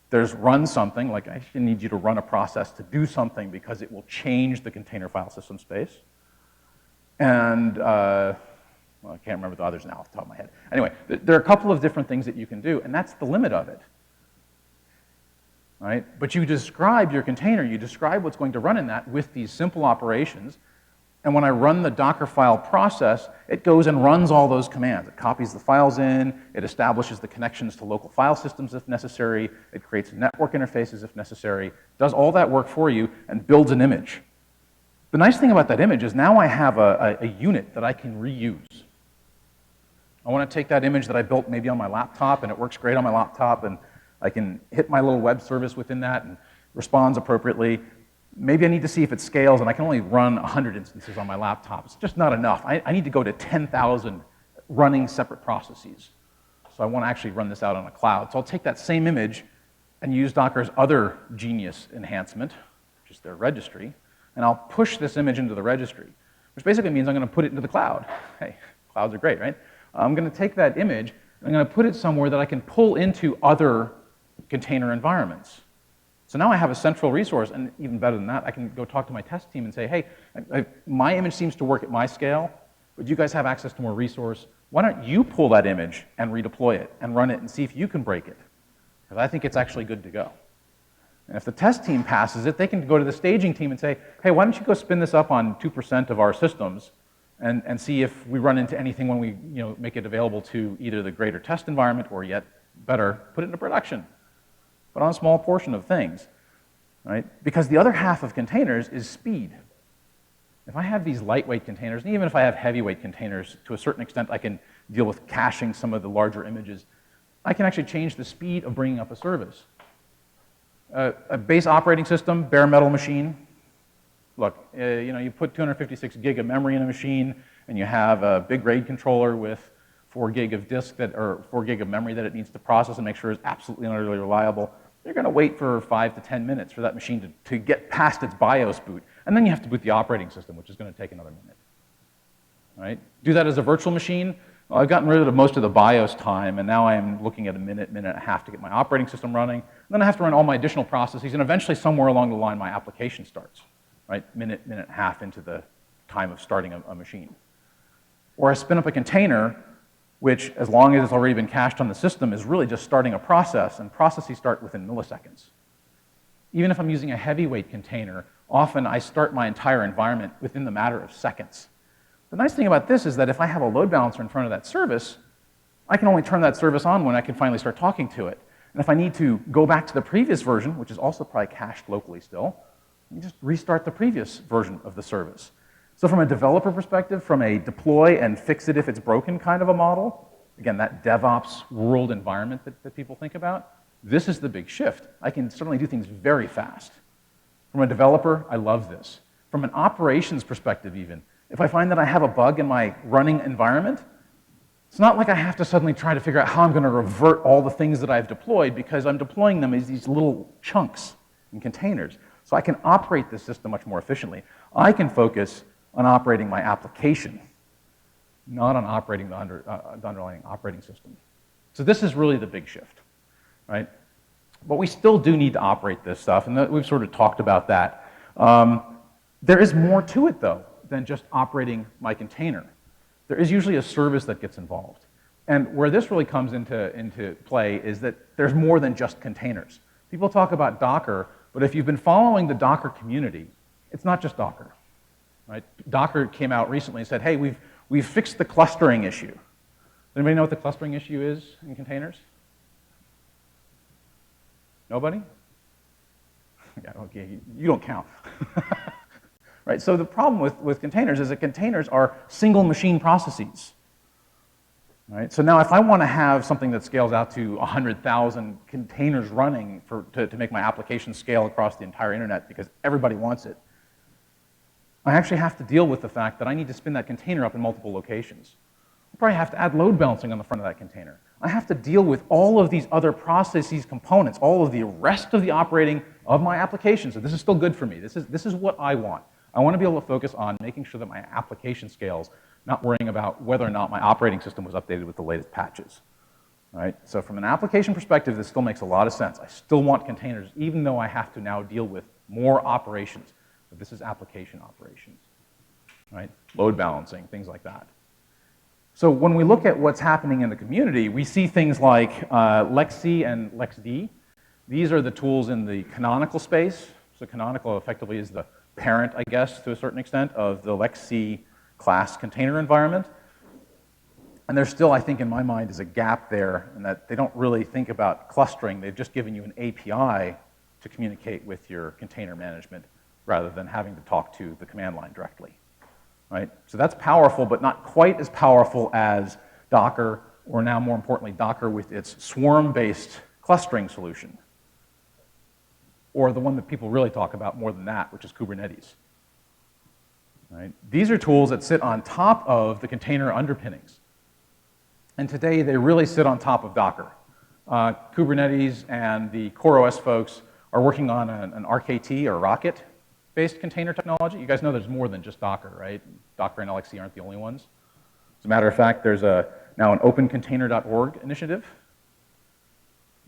There's run something, like I need you to run a process to do something because it will change the container file system space. And well, I can't remember the others now off the top of my head. Anyway, there are a couple of different things that you can do, and that's the limit of it. Right? But you describe your container, you describe what's going to run in that with these simple operations, and when I run the Docker file process, it goes and runs all those commands. It copies the files in, it establishes the connections to local file systems if necessary, it creates network interfaces if necessary, does all that work for you, and builds an image. The nice thing about that image is now I have a unit that I can reuse. I want to take that image that I built maybe on my laptop, and it works great on my laptop, and I can hit my little web service within that and responds appropriately. Maybe I need to see if it scales, and I can only run 100 instances on my laptop. It's just not enough. I need to go to 10,000 running separate processes. So I want to actually run this out on a cloud. So I'll take that same image and use Docker's other genius enhancement, which is their registry, and I'll push this image into the registry, which basically means I'm going to put it into the cloud. Hey, clouds are great, right? I'm going to take that image, and I'm going to put it somewhere that I can pull into other container environments. So now I have a central resource, and even better than that, I can go talk to my test team and say, hey, my image seems to work at my scale, but you guys have access to more resource. Why don't you pull that image and redeploy it and run it and see if you can break it? Because I think it's actually good to go. And if the test team passes it, they can go to the staging team and say, hey, why don't you go spin this up on 2% of our systems and see if we run into anything when we make it available to either the greater test environment or yet better, put it into production. But on a small portion of things, right? Because the other half of containers is speed. If I have these lightweight containers, and even if I have heavyweight containers, to a certain extent I can deal with caching some of the larger images, I can actually change the speed of bringing up a service. A base operating system, bare metal machine. Look, you put 256 gig of memory in a machine, and you have a big RAID controller with 4 gig of disk or 4 gig of memory that it needs to process and make sure is absolutely and utterly reliable. You're going to wait for 5 to 10 minutes for that machine to get past its BIOS boot, and then you have to boot the operating system, which is going to take another minute. Right? Do that as a virtual machine. Well, I've gotten rid of most of the BIOS time, and now I'm looking at a minute, minute and a half to get my operating system running. And then I have to run all my additional processes, and eventually somewhere along the line my application starts. Right? Minute, minute and a half into the time of starting a machine. Or I spin up a container, which, as long as it's already been cached on the system, is really just starting a process, and processes start within milliseconds. Even if I'm using a heavyweight container, often I start my entire environment within the matter of seconds. The nice thing about this is that if I have a load balancer in front of that service, I can only turn that service on when I can finally start talking to it. And if I need to go back to the previous version, which is also probably cached locally still, you just restart the previous version of the service. So from a developer perspective, from a deploy and fix it if it's broken kind of a model, again, that DevOps world environment that people think about, this is the big shift. I can certainly do things very fast. From a developer, I love this. From an operations perspective even, if I find that I have a bug in my running environment, it's not like I have to suddenly try to figure out how I'm going to revert all the things that I've deployed, because I'm deploying them as these little chunks in containers. So I can operate this system much more efficiently. I can focus on operating my application, not on operating the underlying operating system. So this is really the big shift, right? But we still do need to operate this stuff, and we've sort of talked about that. There is more to it, though, than just operating my container. There is usually a service that gets involved. And where this really comes into play is that there's more than just containers. People talk about Docker, but if you've been following the Docker community, it's not just Docker. Right? Docker came out recently and said, hey, we've fixed the clustering issue. Does anybody know what the clustering issue is in containers? Nobody? Yeah, okay, you don't count. Right? So the problem with containers is that containers are single machine processes. Right? So now if I want to have something that scales out to 100,000 containers running to make my application scale across the entire internet because everybody wants it, I actually have to deal with the fact that I need to spin that container up in multiple locations. I probably have to add load balancing on the front of that container. I have to deal with all of these other processes components, all of the rest of the operating of my application. So this is still good for me. This is what I want. I want to be able to focus on making sure that my application scales, not worrying about whether or not my operating system was updated with the latest patches. Right? So from an application perspective, this still makes a lot of sense. I still want containers, even though I have to now deal with more operations. But this is application operations. right? Load balancing, things like that. So when we look at what's happening in the community, we see things like LexC and LexD. These are the tools in the canonical space. So canonical effectively is the parent, I guess, to a certain extent, of the LexC class container environment. And there's still, I think, in my mind, is a gap there in that they don't really think about clustering. They've just given you an API to communicate with your container management rather than having to talk to the command line directly, right? So that's powerful, but not quite as powerful as Docker, or now more importantly, Docker with its swarm-based clustering solution, or the one that people really talk about more than that, which is Kubernetes. Right? These are tools that sit on top of the container underpinnings. And today, they really sit on top of Docker. Kubernetes and the CoreOS folks are working on an RKT, or Rocket-based container technology. You guys know there's more than just Docker, right? Docker and LXC aren't the only ones. As a matter of fact, there's now an opencontainer.org initiative,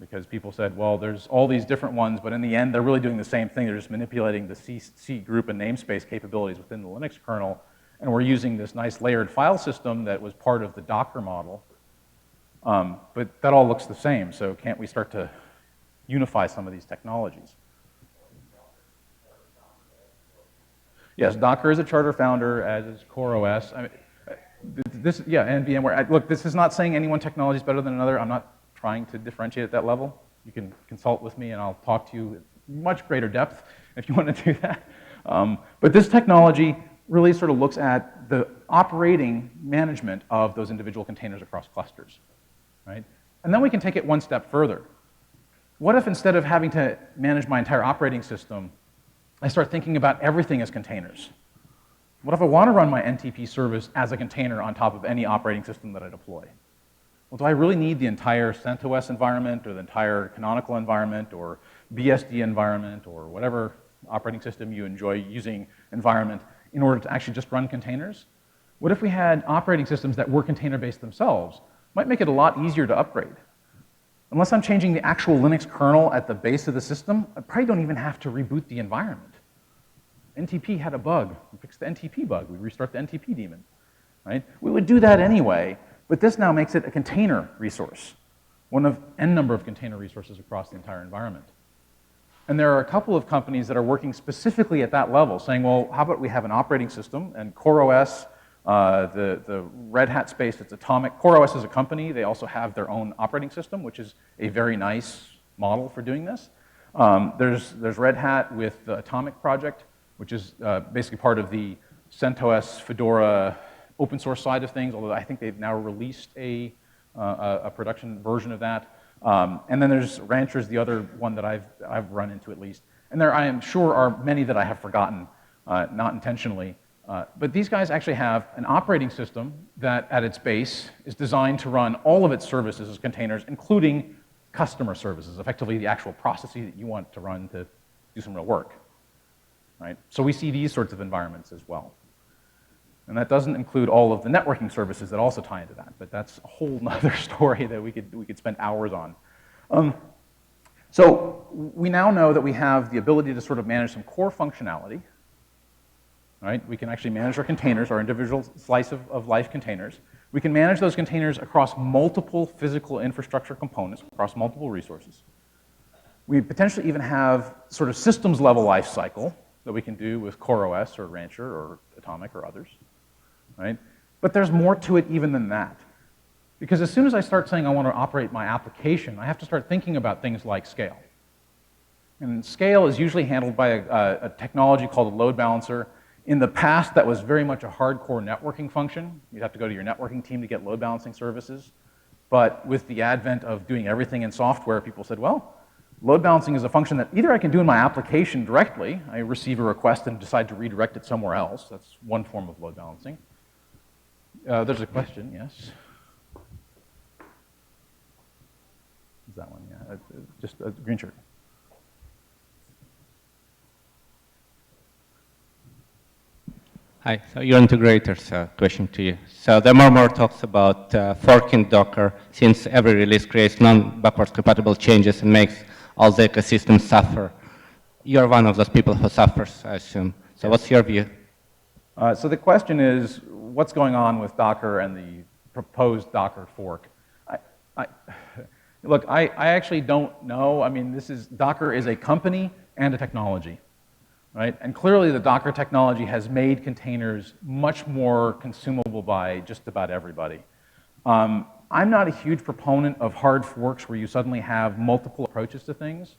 because people said, well, there's all these different ones, but in the end, they're really doing the same thing. They're just manipulating the C group and namespace capabilities within the Linux kernel, and we're using this nice layered file system that was part of the Docker model. But that all looks the same, so can't we start to unify some of these technologies? Yes, Docker is a charter founder, as is CoreOS. I mean, yeah, and VMware. Look, this is not saying any one technology is better than another. I'm not trying to differentiate at that level. You can consult with me, and I'll talk to you in much greater depth if you want to do that. But this technology really sort of looks at the operating management of those individual containers across clusters. Right? And then we can take it one step further. What if instead of having to manage my entire operating system, I start thinking about everything as containers? What if I want to run my NTP service as a container on top of any operating system that I deploy? Well, do I really need the entire CentOS environment, or the entire canonical environment, or BSD environment, or whatever operating system you enjoy using environment in order to actually just run containers? What if we had operating systems that were container-based themselves? Might make it a lot easier to upgrade. Unless I'm changing the actual Linux kernel at the base of the system, I probably don't even have to reboot the environment. NTP had a bug. We fixed the NTP bug. We restart the NTP daemon. Right? We would do that anyway, but this now makes it a container resource, one of n number of container resources across the entire environment. And there are a couple of companies that are working specifically at that level, saying, well, how about we have an operating system, and CoreOS, the Red Hat space, it's Atomic. CoreOS is a company. They also have their own operating system, which is a very nice model for doing this. There's Red Hat with the Atomic project, which is basically part of the CentOS Fedora open source side of things, although I think they've now released a production version of that. And then there's Rancher's, the other one that I've run into at least. And there, I am sure, are many that I have forgotten, not intentionally. But these guys actually have an operating system that, at its base, is designed to run all of its services as containers, including customer services, effectively the actual processes that you want to run to do some real work. Right? So we see these sorts of environments as well. And that doesn't include all of the networking services that also tie into that, but that's a whole other story that we could spend hours on. So we now know that we have the ability to sort of manage some core functionality. Right? We can actually manage our containers, our individual slice of life containers. We can manage those containers across multiple physical infrastructure components, across multiple resources. We potentially even have sort of systems level life cycle that we can do with CoreOS or Rancher or Atomic or others. Right? But there's more to it even than that. Because as soon as I start saying I want to operate my application, I have to start thinking about things like scale. And scale is usually handled by a technology called a load balancer. In the past, that was very much a hardcore networking function. You'd have to go to your networking team to get load balancing services. But with the advent of doing everything in software, people said, well, load balancing is a function that either I can do in my application directly. I receive a request and decide to redirect it somewhere else. That's one form of load balancing. There's a question, yes? Is that one? Yeah, just a green shirt. Hi, so you're integrators, question to you. So there are more talks about forking Docker, since every release creates non-backwards compatible changes and makes all the ecosystem suffer. You're one of those people who suffers, I assume. So what's your view? So the question is, what's going on with Docker and the proposed Docker fork? Look, I actually don't know. I mean, Docker is a company and a technology, right? And clearly the Docker technology has made containers much more consumable by just about everybody. I'm not a huge proponent of hard forks where you suddenly have multiple approaches to things.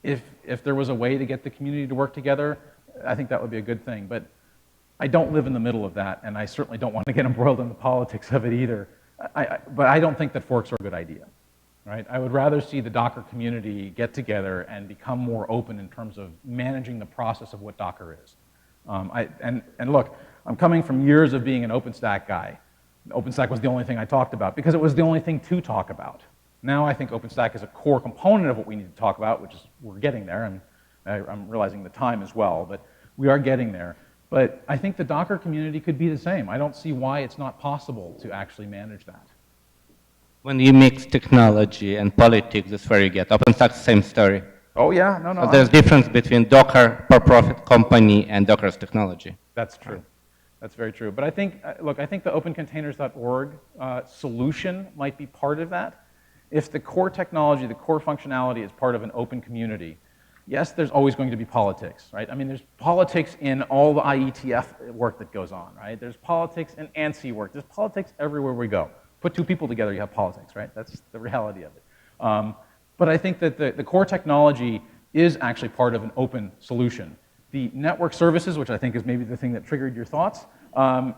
If there was a way to get the community to work together, I think that would be a good thing. But I don't live in the middle of that, and I certainly don't want to get embroiled in the politics of it either. But I don't think that forks are a good idea, right? I would rather see the Docker community get together and become more open in terms of managing the process of what Docker is. And look, I'm coming from years of being an OpenStack guy. OpenStack was the only thing I talked about because it was the only thing to talk about. Now I think OpenStack is a core component of what we need to talk about, which is we're getting there, and I'm realizing the time as well, but we are getting there. But I think the Docker community could be the same. I don't see why it's not possible to actually manage that. When you mix technology and politics, that's where you get OpenStack, same story. Oh yeah, no. So there's difference between Docker, for-profit company, and Docker's technology. That's true. That's very true. But I think, look, I think the opencontainers.org solution might be part of that. If the core technology, the core functionality is part of an open community, yes, there's always going to be politics, right? I mean, there's politics in all the IETF work that goes on, right? There's politics in ANSI work. There's politics everywhere we go. Put two people together, you have politics, right? That's the reality of it. But I think that the core technology is actually part of an open solution. The network services, which I think is maybe the thing that triggered your thoughts,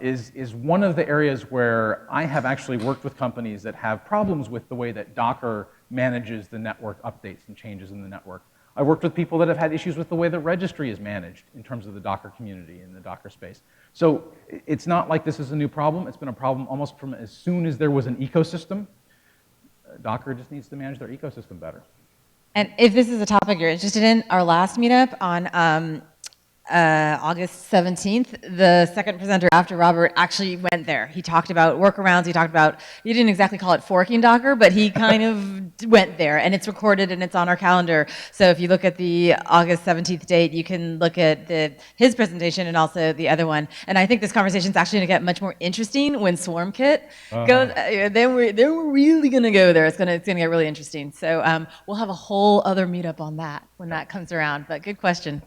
is one of the areas where I have actually worked with companies that have problems with the way that Docker manages the network updates and changes in the network. I've worked with people that have had issues with the way the registry is managed in terms of the Docker community and the Docker space. So it's not like this is a new problem. It's been a problem almost from as soon as there was an ecosystem. Docker just needs to manage their ecosystem better. And if this is a topic you're interested in, our last meetup on August 17th, the second presenter after Robert actually went there. He talked about workarounds, he didn't exactly call it forking Docker, but he kind of went there, and it's recorded and it's on our calendar. So if you look at the August 17th date, you can look at his presentation and also the other one. And I think this conversation is actually going to get much more interesting when SwarmKit goes. Then we're really going to go there. It's going to get really interesting. So we'll have a whole other meetup on that when that comes around. But good question.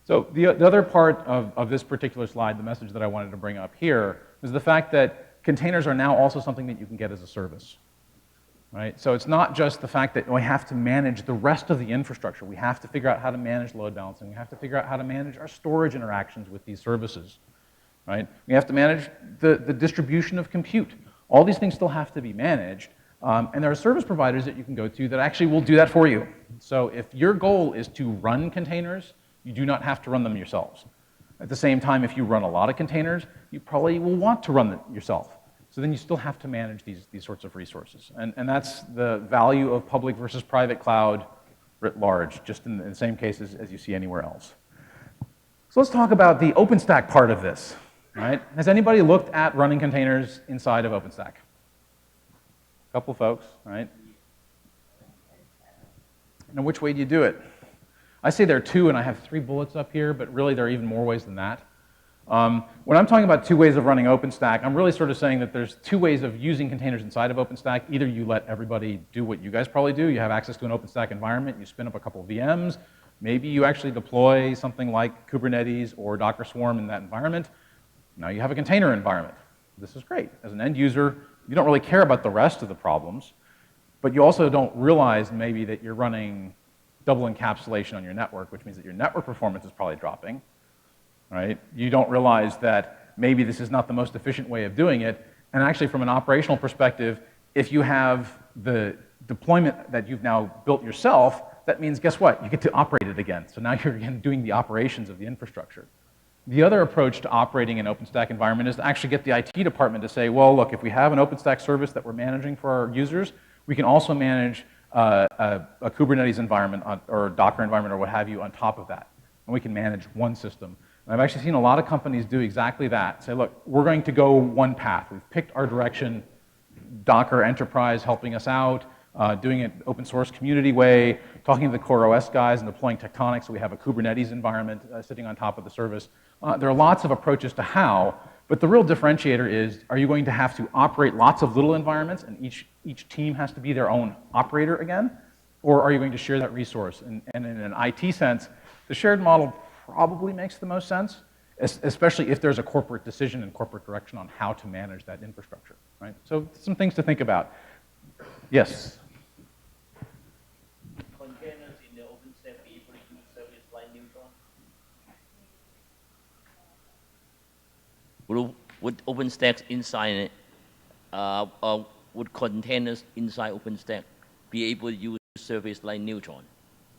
So the other part of this particular slide, the message that I wanted to bring up here, is the fact that containers are now also something that you can get as a service, right? So it's not just the fact that we have to manage the rest of the infrastructure. We have to figure out how to manage load balancing. We have to figure out how to manage our storage interactions with these services, right? We have to manage the distribution of compute. All these things still have to be managed, and there are service providers that you can go to that actually will do that for you. So if your goal is to run containers, you do not have to run them yourselves. At the same time, if you run a lot of containers, you probably will want to run them yourself. So then you still have to manage these sorts of resources. And that's the value of public versus private cloud writ large, just in the same cases as you see anywhere else. So let's talk about the OpenStack part of this, right? Has anybody looked at running containers inside of OpenStack? A couple folks, right? Now, which way do you do it? I say there are two, and I have 3 bullets up here, but really there are even more ways than that. When I'm talking about 2 ways of running OpenStack, I'm really sort of saying that there's 2 ways of using containers inside of OpenStack. Either you let everybody do what you guys probably do. You have access to an OpenStack environment. You spin up a couple of VMs. Maybe you actually deploy something like Kubernetes or Docker Swarm in that environment. Now you have a container environment. This is great. As an end user, you don't really care about the rest of the problems, but you also don't realize maybe that you're running double encapsulation on your network, which means that your network performance is probably dropping, right? You don't realize that maybe this is not the most efficient way of doing it, and actually from an operational perspective, if you have the deployment that you've now built yourself, that means, guess what? You get to operate it again. So now you're again doing the operations of the infrastructure. The other approach to operating an OpenStack environment is to actually get the IT department to say, well, look, if we have an OpenStack service that we're managing for our users, we can also manage a Kubernetes environment or a Docker environment or what have you on top of that. And we can manage one system. And I've actually seen a lot of companies do exactly that. Say, look, we're going to go one path. We've picked our direction. Docker Enterprise helping us out. doing it open source community way, talking to the core OS guys and deploying Tectonic so we have a Kubernetes environment sitting on top of the service. There are lots of approaches to how, but the real differentiator is, are you going to have to operate lots of little environments and each team has to be their own operator again? Or are you going to share that resource? And in an IT sense, the shared model probably makes the most sense, especially if there's a corporate decision and corporate direction on how to manage that infrastructure, right? So some things to think about. Yes? Containers in the OpenStack be able to use service like Neutron? Would OpenStack inside would containers inside OpenStack be able to use service like Neutron?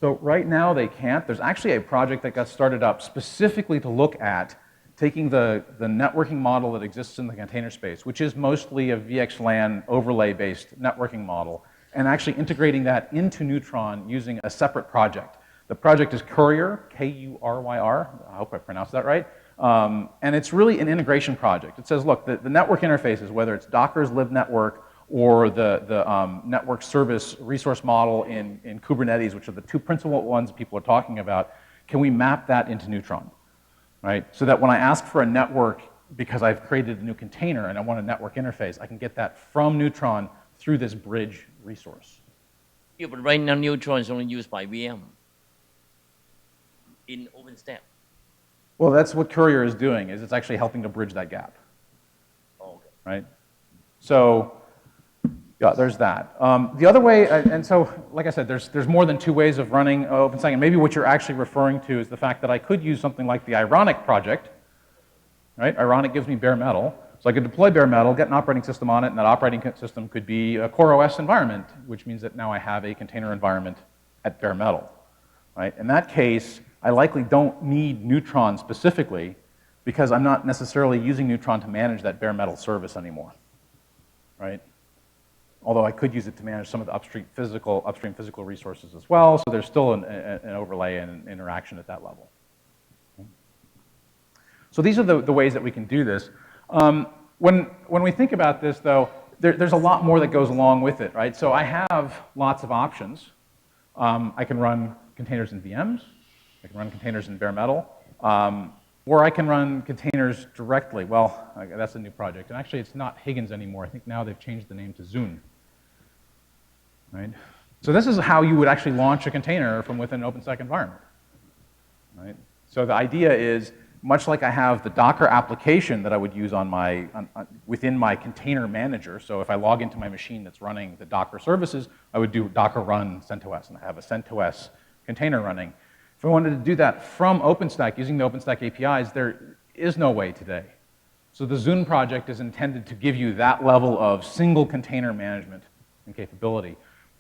So right now they can't. There's actually a project that got started up specifically to look at taking the networking model that exists in the container space, which is mostly a VXLAN overlay-based networking model, and actually integrating that into Neutron using a separate project. The project is Courier, K-U-R-Y-R, I hope I pronounced that right, and it's really an integration project. It says, look, the network interfaces, whether it's Docker's libnetwork or the network service resource model in Kubernetes, which are the two principal ones people are talking about, can we map that into Neutron, right? So that when I ask for a network, because I've created a new container and I want a network interface, I can get that from Neutron through this bridge resource. Yeah, but right now Neutron is only used by VM in OpenStack. Well, that's what Courier is doing, is it's actually helping to bridge that gap, Oh, okay. right? So, yeah, there's that. The other way, and so, like I said, there's more than two ways of running OpenStack, and maybe what you're actually referring to is the fact that I could use something like the Ironic project, right? Ironic gives me bare metal, so I could deploy bare metal, get an operating system on it, and that operating system could be a core OS environment, which means that now I have a container environment at bare metal, right? In that case, I likely don't need Neutron specifically because I'm not necessarily using Neutron to manage that bare metal service anymore, right? Although I could use it to manage some of the upstream physical resources as well, so there's still an overlay and an interaction at that level. So these are the ways that we can do this. When we think about this, though, there's a lot more that goes along with it, right? So I have lots of options. I can run containers in VMs. I can run containers in bare metal. Or I can run containers directly. Well, that's a new project. And actually, it's not Higgins anymore. I think now they've changed the name to Zune. Right? So this is how you would actually launch a container from within an OpenStack environment. Right? So the idea is, much like I have the Docker application that I would use on within my container manager, so if I log into my machine that's running the Docker services, I would do Docker run CentOS, and I have a CentOS container running. If I wanted to do that from OpenStack using the OpenStack APIs, there is no way today. So the Zune project is intended to give you that level of single container management and capability.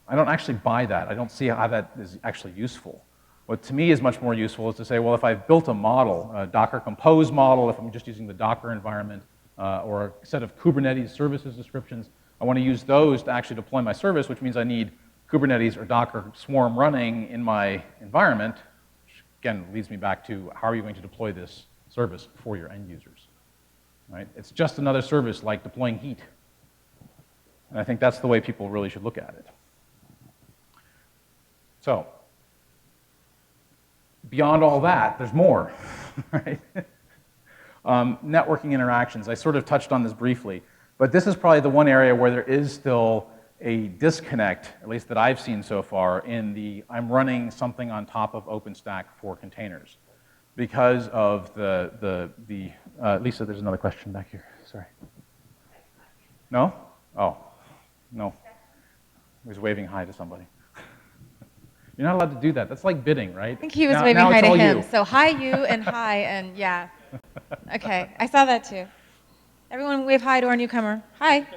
I don't actually buy that. I don't see how that is actually useful. What to me is much more useful is to say, well, if I've built a model, a Docker Compose model, if I'm just using the Docker environment, or a set of Kubernetes services descriptions, I want to use those to actually deploy my service, which means I need Kubernetes or Docker Swarm running in my environment, which again leads me back to how are you going to deploy this service for your end users, right? It's just another service like deploying heat. And I think that's the way people really should look at it. So, beyond all that, there's more, right? Networking interactions, I sort of touched on this briefly, but this is probably the one area where there is still a disconnect, at least that I've seen so far, in the I'm running something on top of OpenStack for containers. Because of Lisa, there's another question back here, sorry. No? Oh, no. He was waving hi to somebody. You're not allowed to do that. That's like bidding, right? I think he was waving hi to him. So hi you and hi and yeah. Okay, I saw that too. Everyone wave hi to our newcomer. Hi.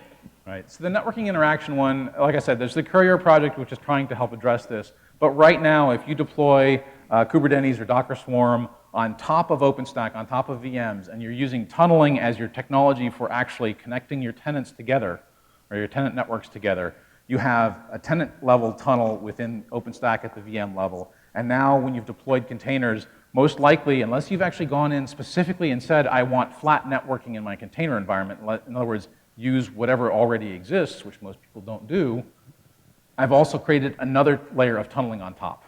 Right, so the networking interaction one, like I said, there's the Courier project which is trying to help address this. But right now, if you deploy Kubernetes or Docker Swarm on top of OpenStack, on top of VMs, and you're using tunneling as your technology for actually connecting your tenants together, or your tenant networks together, you have a tenant-level tunnel within OpenStack at the VM level. And now when you've deployed containers, most likely, unless you've actually gone in specifically and said, I want flat networking in my container environment, in other words, use whatever already exists, which most people don't do, I've also created another layer of tunneling on top.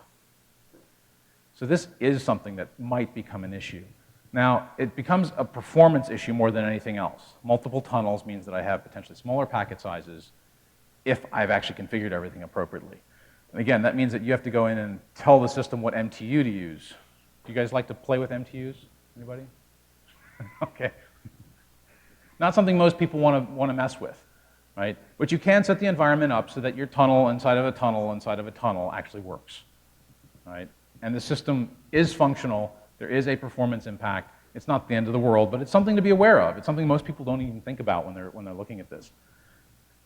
So this is something that might become an issue. Now, it becomes a performance issue more than anything else. Multiple tunnels means that I have potentially smaller packet sizes if I've actually configured everything appropriately. And again, that means that you have to go in and tell the system what MTU to use. Do you guys like to play with MTUs? Anybody? Okay. Not something most people want to mess with, right? But you can set the environment up so that your tunnel inside of a tunnel inside of a tunnel actually works, right? And the system is functional. There is a performance impact. It's not the end of the world, but it's something to be aware of. It's something most people don't even think about when they're looking at this.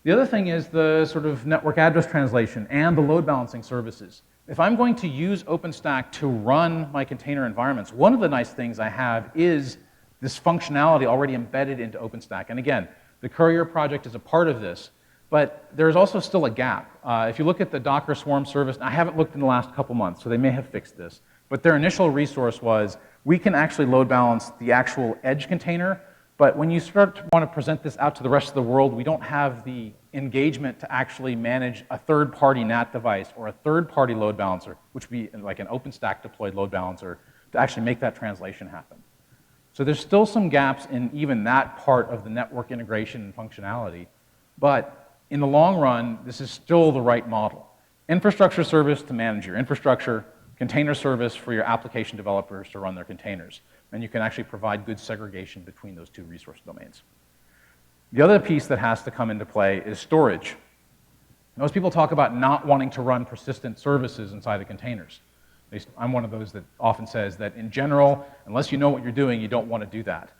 The other thing is the sort of network address translation and the load balancing services. If I'm going to use OpenStack to run my container environments, one of the nice things I have is this functionality already embedded into OpenStack. And again, the Courier project is a part of this, but there's also still a gap. If you look at the Docker Swarm service, I haven't looked in the last couple months, so they may have fixed this, but their initial resource was, we can actually load balance the actual edge container, but when you start to want to present this out to the rest of the world, we don't have the engagement to actually manage a third-party NAT device or a third-party load balancer, which would be like an OpenStack deployed load balancer, to actually make that translation happen. So there's still some gaps in even that part of the network integration and functionality, but in the long run, this is still the right model. Infrastructure service to manage your infrastructure, container service for your application developers to run their containers. And you can actually provide good segregation between those two resource domains. The other piece that has to come into play is storage. Most people talk about not wanting to run persistent services inside of containers. At least I'm one of those that often says that in general, unless you know what you're doing, you don't want to do that.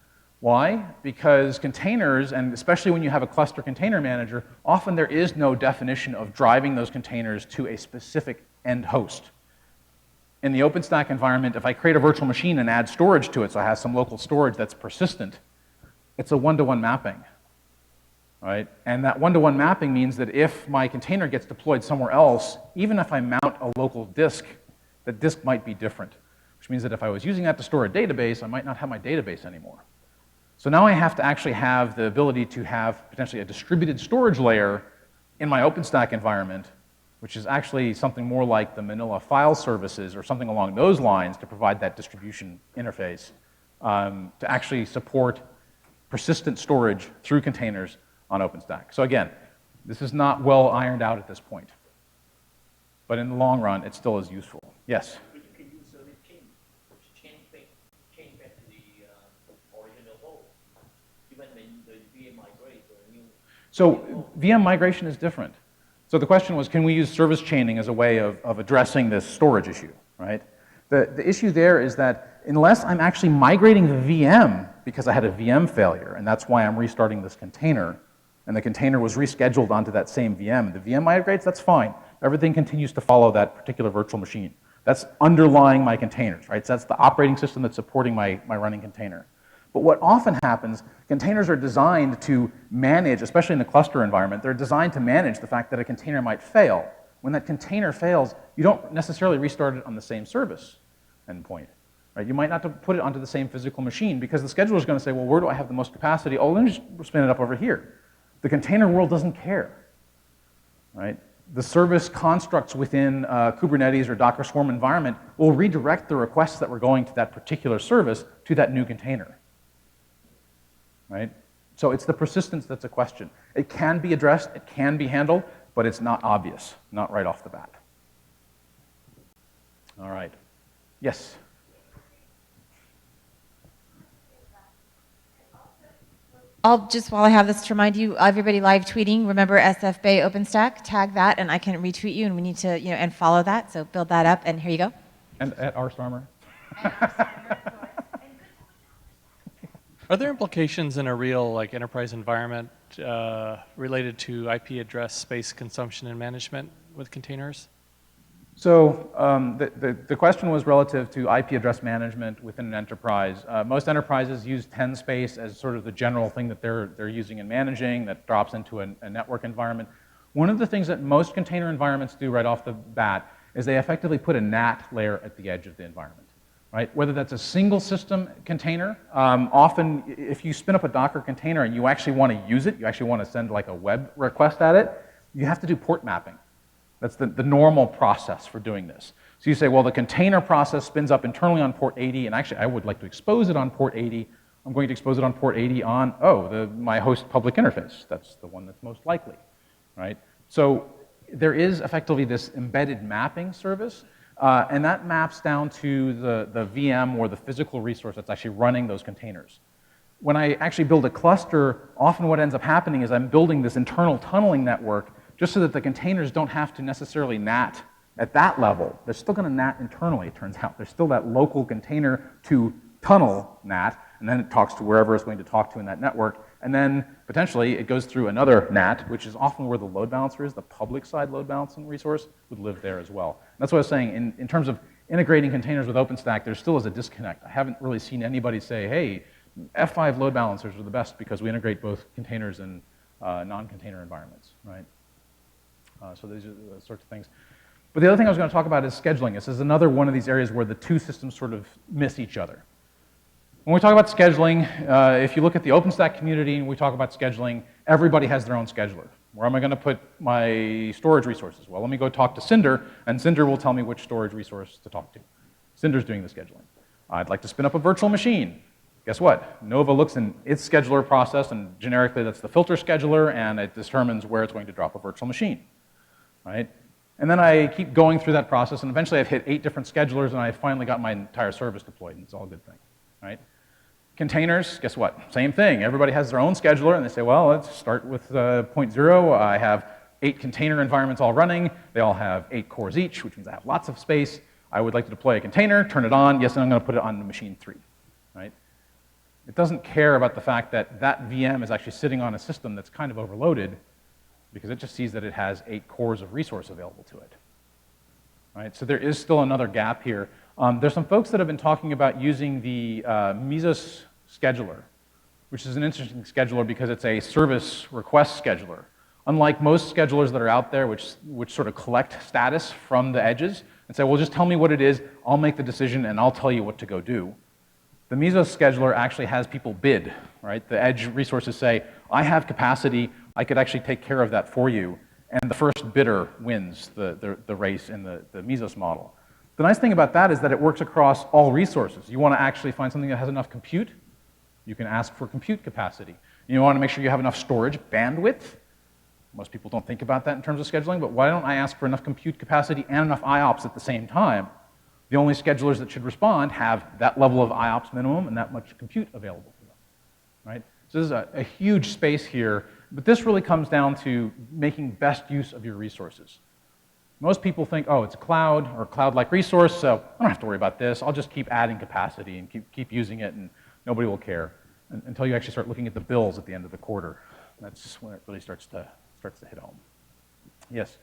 Why? Because containers, and especially when you have a cluster container manager, often there is no definition of driving those containers to a specific end host. In the OpenStack environment, if I create a virtual machine and add storage to it, so I have some local storage that's persistent, it's a one-to-one mapping, right? And that one-to-one mapping means that if my container gets deployed somewhere else, even if I mount a local disk, the disk might be different, which means that if I was using that to store a database, I might not have my database anymore. So now I have to actually have the ability to have potentially a distributed storage layer in my OpenStack environment, which is actually something more like the Manila file services or something along those lines to provide that distribution interface to actually support persistent storage through containers on OpenStack. So again, this is not well ironed out at this point, but in the long run, it still is useful. Yes? But you can use service change back to the original hole, even when the VM migrates or a new. So VM migration is different. So the question was, can we use service chaining as a way of addressing this storage issue, right? The issue there is that unless I'm actually migrating the VM because I had a VM failure, and that's why I'm restarting this container, and the container was rescheduled onto that same VM, the VM migrates, that's fine. Everything continues to follow that particular virtual machine. That's underlying my containers, right? So that's the operating system that's supporting my running container. But what often happens, containers are designed to manage, especially in the cluster environment, they're designed to manage the fact that a container might fail. When that container fails, you don't necessarily restart it on the same service endpoint, right? You might not have to put it onto the same physical machine because the scheduler is going to say, well, where do I have the most capacity? Oh, let me just spin it up over here. The container world doesn't care, right? The service constructs within Kubernetes or Docker Swarm environment will redirect the requests that were going to that particular service to that new container. Right? So it's the persistence that's a question. It can be addressed, it can be handled, but it's not obvious, not right off the bat. All right. Yes? I'll just, while I have this, to remind you, everybody live tweeting, remember SFBay OpenStack, tag that, and I can retweet you, and we need to, and follow that, so build that up, and here you go. And at Starmer. Are there implications in a real enterprise environment related to IP address space consumption and management with containers? So the question was relative to IP address management within an enterprise. Most enterprises use 10 space as sort of the general thing that they're using and managing that drops into a network environment. One of the things that most container environments do right off the bat is they effectively put a NAT layer at the edge of the environment. Right? Whether that's a single system container, often if you spin up a Docker container and you actually want to use it, you actually want to send like a web request at it, you have to do port mapping. That's the normal process for doing this. So you say, well, the container process spins up internally on port 80, and actually I would like to expose it on port 80. I'm going to expose it on port 80 on, my host public interface. That's the one that's most likely, right? So there is effectively this embedded mapping service, and that maps down to the VM or the physical resource that's actually running those containers. When I actually build a cluster, often what ends up happening is I'm building this internal tunneling network just so that the containers don't have to necessarily NAT at that level. They're still going to NAT internally, it turns out. There's still that local container to tunnel NAT, and then it talks to wherever it's going to talk to in that network. And then potentially it goes through another NAT, which is often where the load balancer is, the public side load balancing resource would live there as well. And that's what I was saying, in terms of integrating containers with OpenStack, there still is a disconnect. I haven't really seen anybody say, hey, F5 load balancers are the best because we integrate both containers and non-container environments, right? So these are the sorts of things. But the other thing I was going to talk about is scheduling. This is another one of these areas where the two systems sort of miss each other. When we talk about scheduling, if you look at the OpenStack community and we talk about scheduling, everybody has their own scheduler. Where am I going to put my storage resources? Well, let me go talk to Cinder, and Cinder will tell me which storage resource to talk to. Cinder's doing the scheduling. I'd like to spin up a virtual machine. Guess what? Nova looks in its scheduler process, and generically that's the filter scheduler, and it determines where it's going to drop a virtual machine, right? And then I keep going through that process, and eventually I've hit 8 different schedulers, and I finally got my entire service deployed, and it's all a good thing, right? Containers, guess what? Same thing. Everybody has their own scheduler, and they say, well, let's start with point 0. I have 8 container environments all running. They all have 8 cores each, which means I have lots of space. I would like to deploy a container, turn it on. Yes, and I'm going to put it on machine 3, right? It doesn't care about the fact that that VM is actually sitting on a system that's kind of overloaded because it just sees that it has 8 cores of resource available to it, right? So there is still another gap here. There's some folks that have been talking about using the Mesos scheduler, which is an interesting scheduler because it's a service request scheduler. Unlike most schedulers that are out there, which sort of collect status from the edges and say, well, just tell me what it is, I'll make the decision, and I'll tell you what to go do. The Mesos scheduler actually has people bid, right? The edge resources say, I have capacity, I could actually take care of that for you, and the first bidder wins the race in the Mesos model. The nice thing about that is that it works across all resources. You want to actually find something that has enough compute, you can ask for compute capacity. You want to make sure you have enough storage bandwidth. Most people don't think about that in terms of scheduling, but why don't I ask for enough compute capacity and enough IOPS at the same time? The only schedulers that should respond have that level of IOPS minimum and that much compute available for them, right? So this is a huge space here, but this really comes down to making best use of your resources. Most people think, oh, it's a cloud or cloud-like resource, so I don't have to worry about this. I'll just keep adding capacity and keep using it, and nobody will care until you actually start looking at the bills at the end of the quarter. That's when it really starts to hit home. Yes?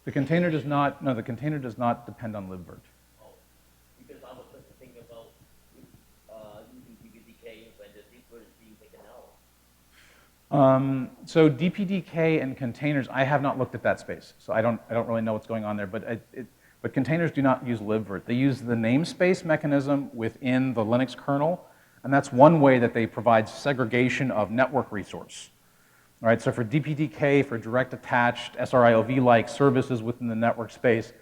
The container does not, no, the container does not depend on libvirt. Oh, because I was just thinking about using DPDK when the libvirt is being taken out. So DPDK and containers, I have not looked at that space, so I don't really know what's going on there. But but containers do not use libvirt. They use the namespace mechanism within the Linux kernel, and that's one way that they provide segregation of network resource. All right, so for DPDK, for direct attached SRIOV-like services within the network space,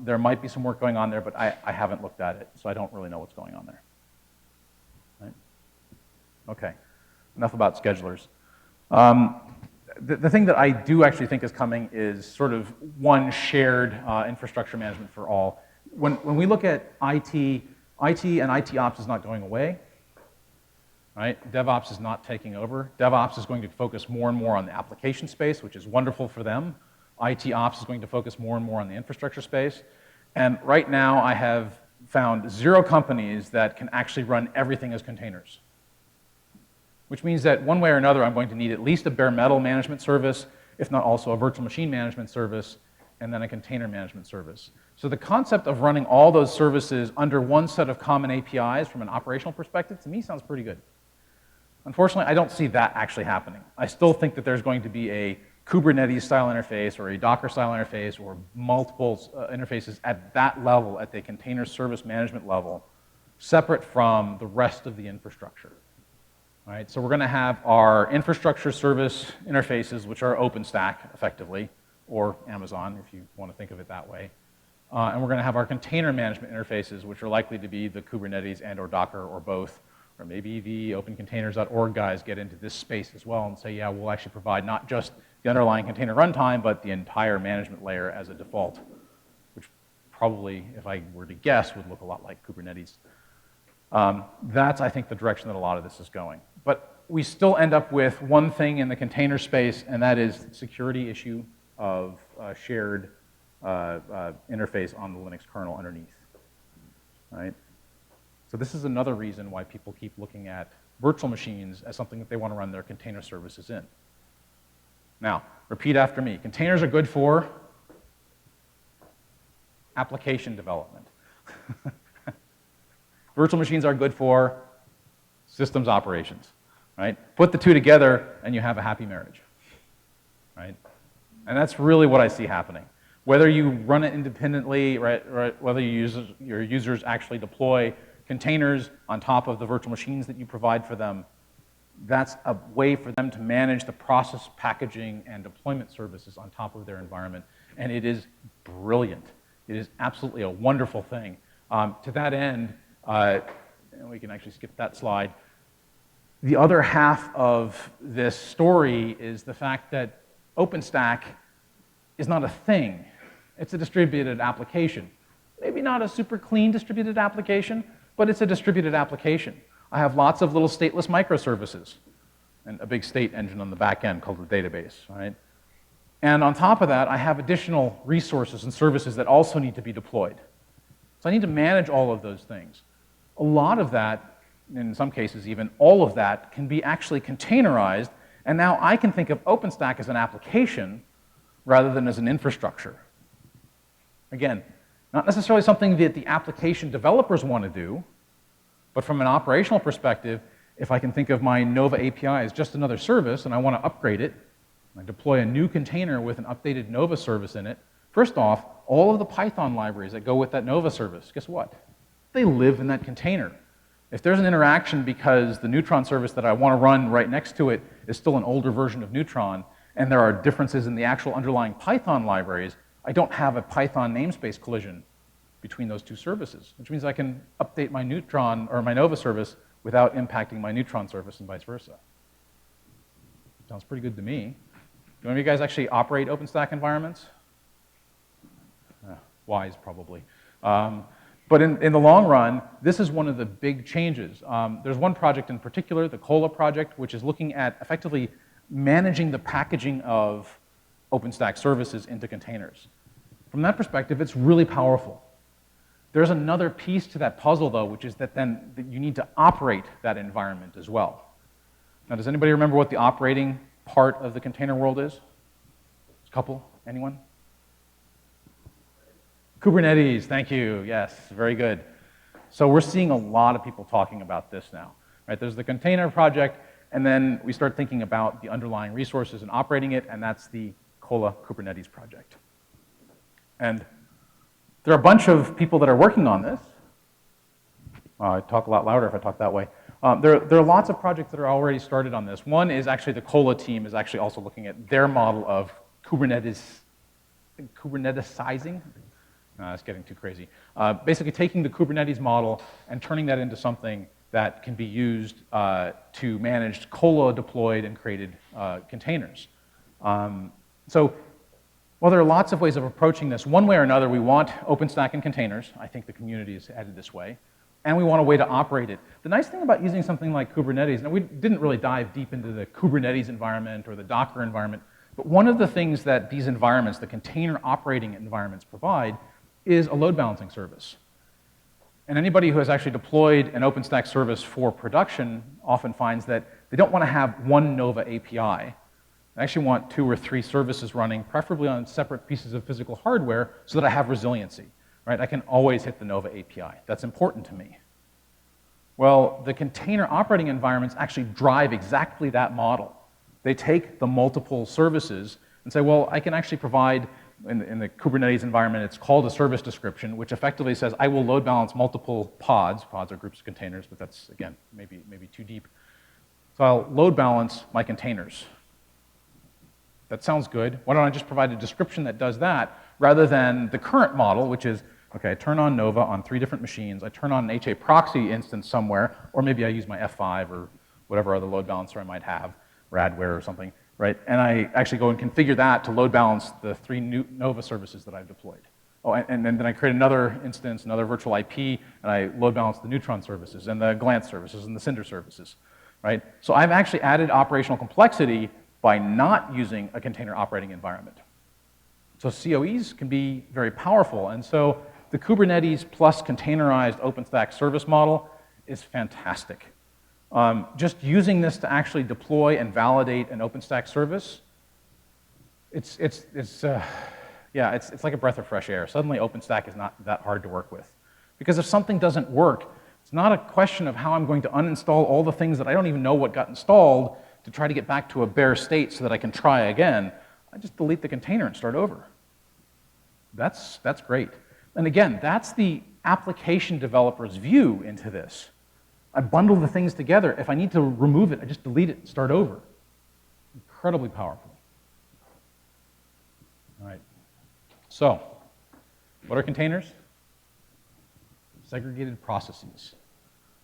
there might be some work going on there, but I haven't looked at it, so I don't really know what's going on there. Right? Okay, enough about schedulers. The thing that I do actually think is coming is sort of one shared infrastructure management for all. When we look at IT and IT ops is not going away. Right? DevOps is not taking over. DevOps is going to focus more and more on the application space, which is wonderful for them. IT ops is going to focus more and more on the infrastructure space. And right now, I have found 0 companies that can actually run everything as containers. Which means that one way or another, I'm going to need at least a bare metal management service, if not also a virtual machine management service, and then a container management service. So the concept of running all those services under one set of common APIs from an operational perspective, to me, sounds pretty good. Unfortunately, I don't see that actually happening. I still think that there's going to be a Kubernetes-style interface or a Docker-style interface or multiple interfaces at that level, at the container service management level, separate from the rest of the infrastructure. right? So we're going to have our infrastructure service interfaces, which are OpenStack, effectively, or Amazon, if you want to think of it that way. And we're going to have our container management interfaces, which are likely to be the Kubernetes and or Docker or both, or maybe the opencontainers.org guys get into this space as well and say, yeah, we'll actually provide not just the underlying container runtime, but the entire management layer as a default, which probably, if I were to guess, would look a lot like Kubernetes. That's, I think, the direction that a lot of this is going. But we still end up with one thing in the container space, and that is the security issue of shared interface on the Linux kernel underneath, right? So this is another reason why people keep looking at virtual machines as something that they want to run their container services in. Now, repeat after me. Containers are good for application development. Virtual machines are good for systems operations, right? Put the two together and you have a happy marriage, right? And that's really what I see happening. Whether you run it independently, right, whether your users actually deploy containers on top of the virtual machines that you provide for them, that's a way for them to manage the process, packaging, and deployment services on top of their environment. And it is brilliant. It is absolutely a wonderful thing. To that end, and we can actually skip that slide. The other half of this story is the fact that OpenStack is not a thing. It's a distributed application. Maybe not a super clean distributed application, but it's a distributed application. I have lots of little stateless microservices and a big state engine on the back end called the database, right? And on top of that, I have additional resources and services that also need to be deployed. So I need to manage all of those things. A lot of that, in some cases even all of that, can be actually containerized, and now I can think of OpenStack as an application rather than as an infrastructure. Again, not necessarily something that the application developers want to do, but from an operational perspective, if I can think of my Nova API as just another service and I want to upgrade it, I deploy a new container with an updated Nova service in it, first off, all of the Python libraries that go with that Nova service, guess what? They live in that container. If there's an interaction because the Neutron service that I want to run right next to it is still an older version of Neutron, and there are differences in the actual underlying Python libraries, I don't have a Python namespace collision between those two services, which means I can update my Neutron or my Nova service without impacting my Neutron service and vice versa. Sounds pretty good to me. Do any of you guys actually operate OpenStack environments? Wise, probably. But in the long run, this is one of the big changes. There's one project in particular, the Cola project, which is looking at effectively managing the packaging of OpenStack services into containers. From that perspective, it's really powerful. There's another piece to that puzzle, though, which is that then you need to operate that environment as well. Now, does anybody remember what the operating part of the container world is? A couple? Anyone? Kubernetes, thank you. Yes, very good. So we're seeing a lot of people talking about this now, right? There's the container project, and then we start thinking about the underlying resources and operating it, and that's the Cola Kubernetes project. And there are a bunch of people that are working on this. I talk a lot louder if I talk that way. There are lots of projects that are already started on this. One is actually the Cola team is actually also looking at their model of Kubernetisizing. It's getting too crazy. Basically taking the Kubernetes model and turning that into something that can be used to manage Cola deployed and created containers. So while there are lots of ways of approaching this, one way or another, we want OpenStack and containers. I think the community is headed this way. And we want a way to operate it. The nice thing about using something like Kubernetes, now we didn't really dive deep into the Kubernetes environment or the Docker environment, but one of the things that these environments, the container operating environments provide, is a load balancing service. And anybody who has actually deployed an OpenStack service for production often finds that they don't want to have one Nova API. They actually want 2 or 3 services running, preferably on separate pieces of physical hardware, so that I have resiliency. Right? I can always hit the Nova API. That's important to me. Well, the container operating environments actually drive exactly that model. They take the multiple services and say, well, I can actually provide, in the Kubernetes environment, it's called a service description, which effectively says I will load balance multiple pods. Pods are groups of containers, but that's, again, maybe too deep. So I'll load balance my containers. That sounds good. Why don't I just provide a description that does that rather than the current model, which is, okay, I turn on Nova on 3 different machines, I turn on an HA proxy instance somewhere, or maybe I use my F5 or whatever other load balancer I might have, Radware or something, right? And I actually go and configure that to load balance the 3 new Nova services that I've deployed. Oh, and then I create another instance, another virtual IP, and I load balance the Neutron services and the Glance services and the Cinder services, right? So I've actually added operational complexity by not using a container operating environment. So COEs can be very powerful, and so the Kubernetes plus containerized OpenStack service model is fantastic. Just using this to actually deploy and validate an OpenStack service, it's like a breath of fresh air. Suddenly OpenStack is not that hard to work with. Because if something doesn't work, it's not a question of how I'm going to uninstall all the things that I don't even know what got installed to try to get back to a bare state so that I can try again. I just delete the container and start over. That's great. And again, that's the application developer's view into this. I bundle the things together. If I need to remove it, I just delete it and start over. Incredibly powerful. All right. So, what are containers? Segregated processes.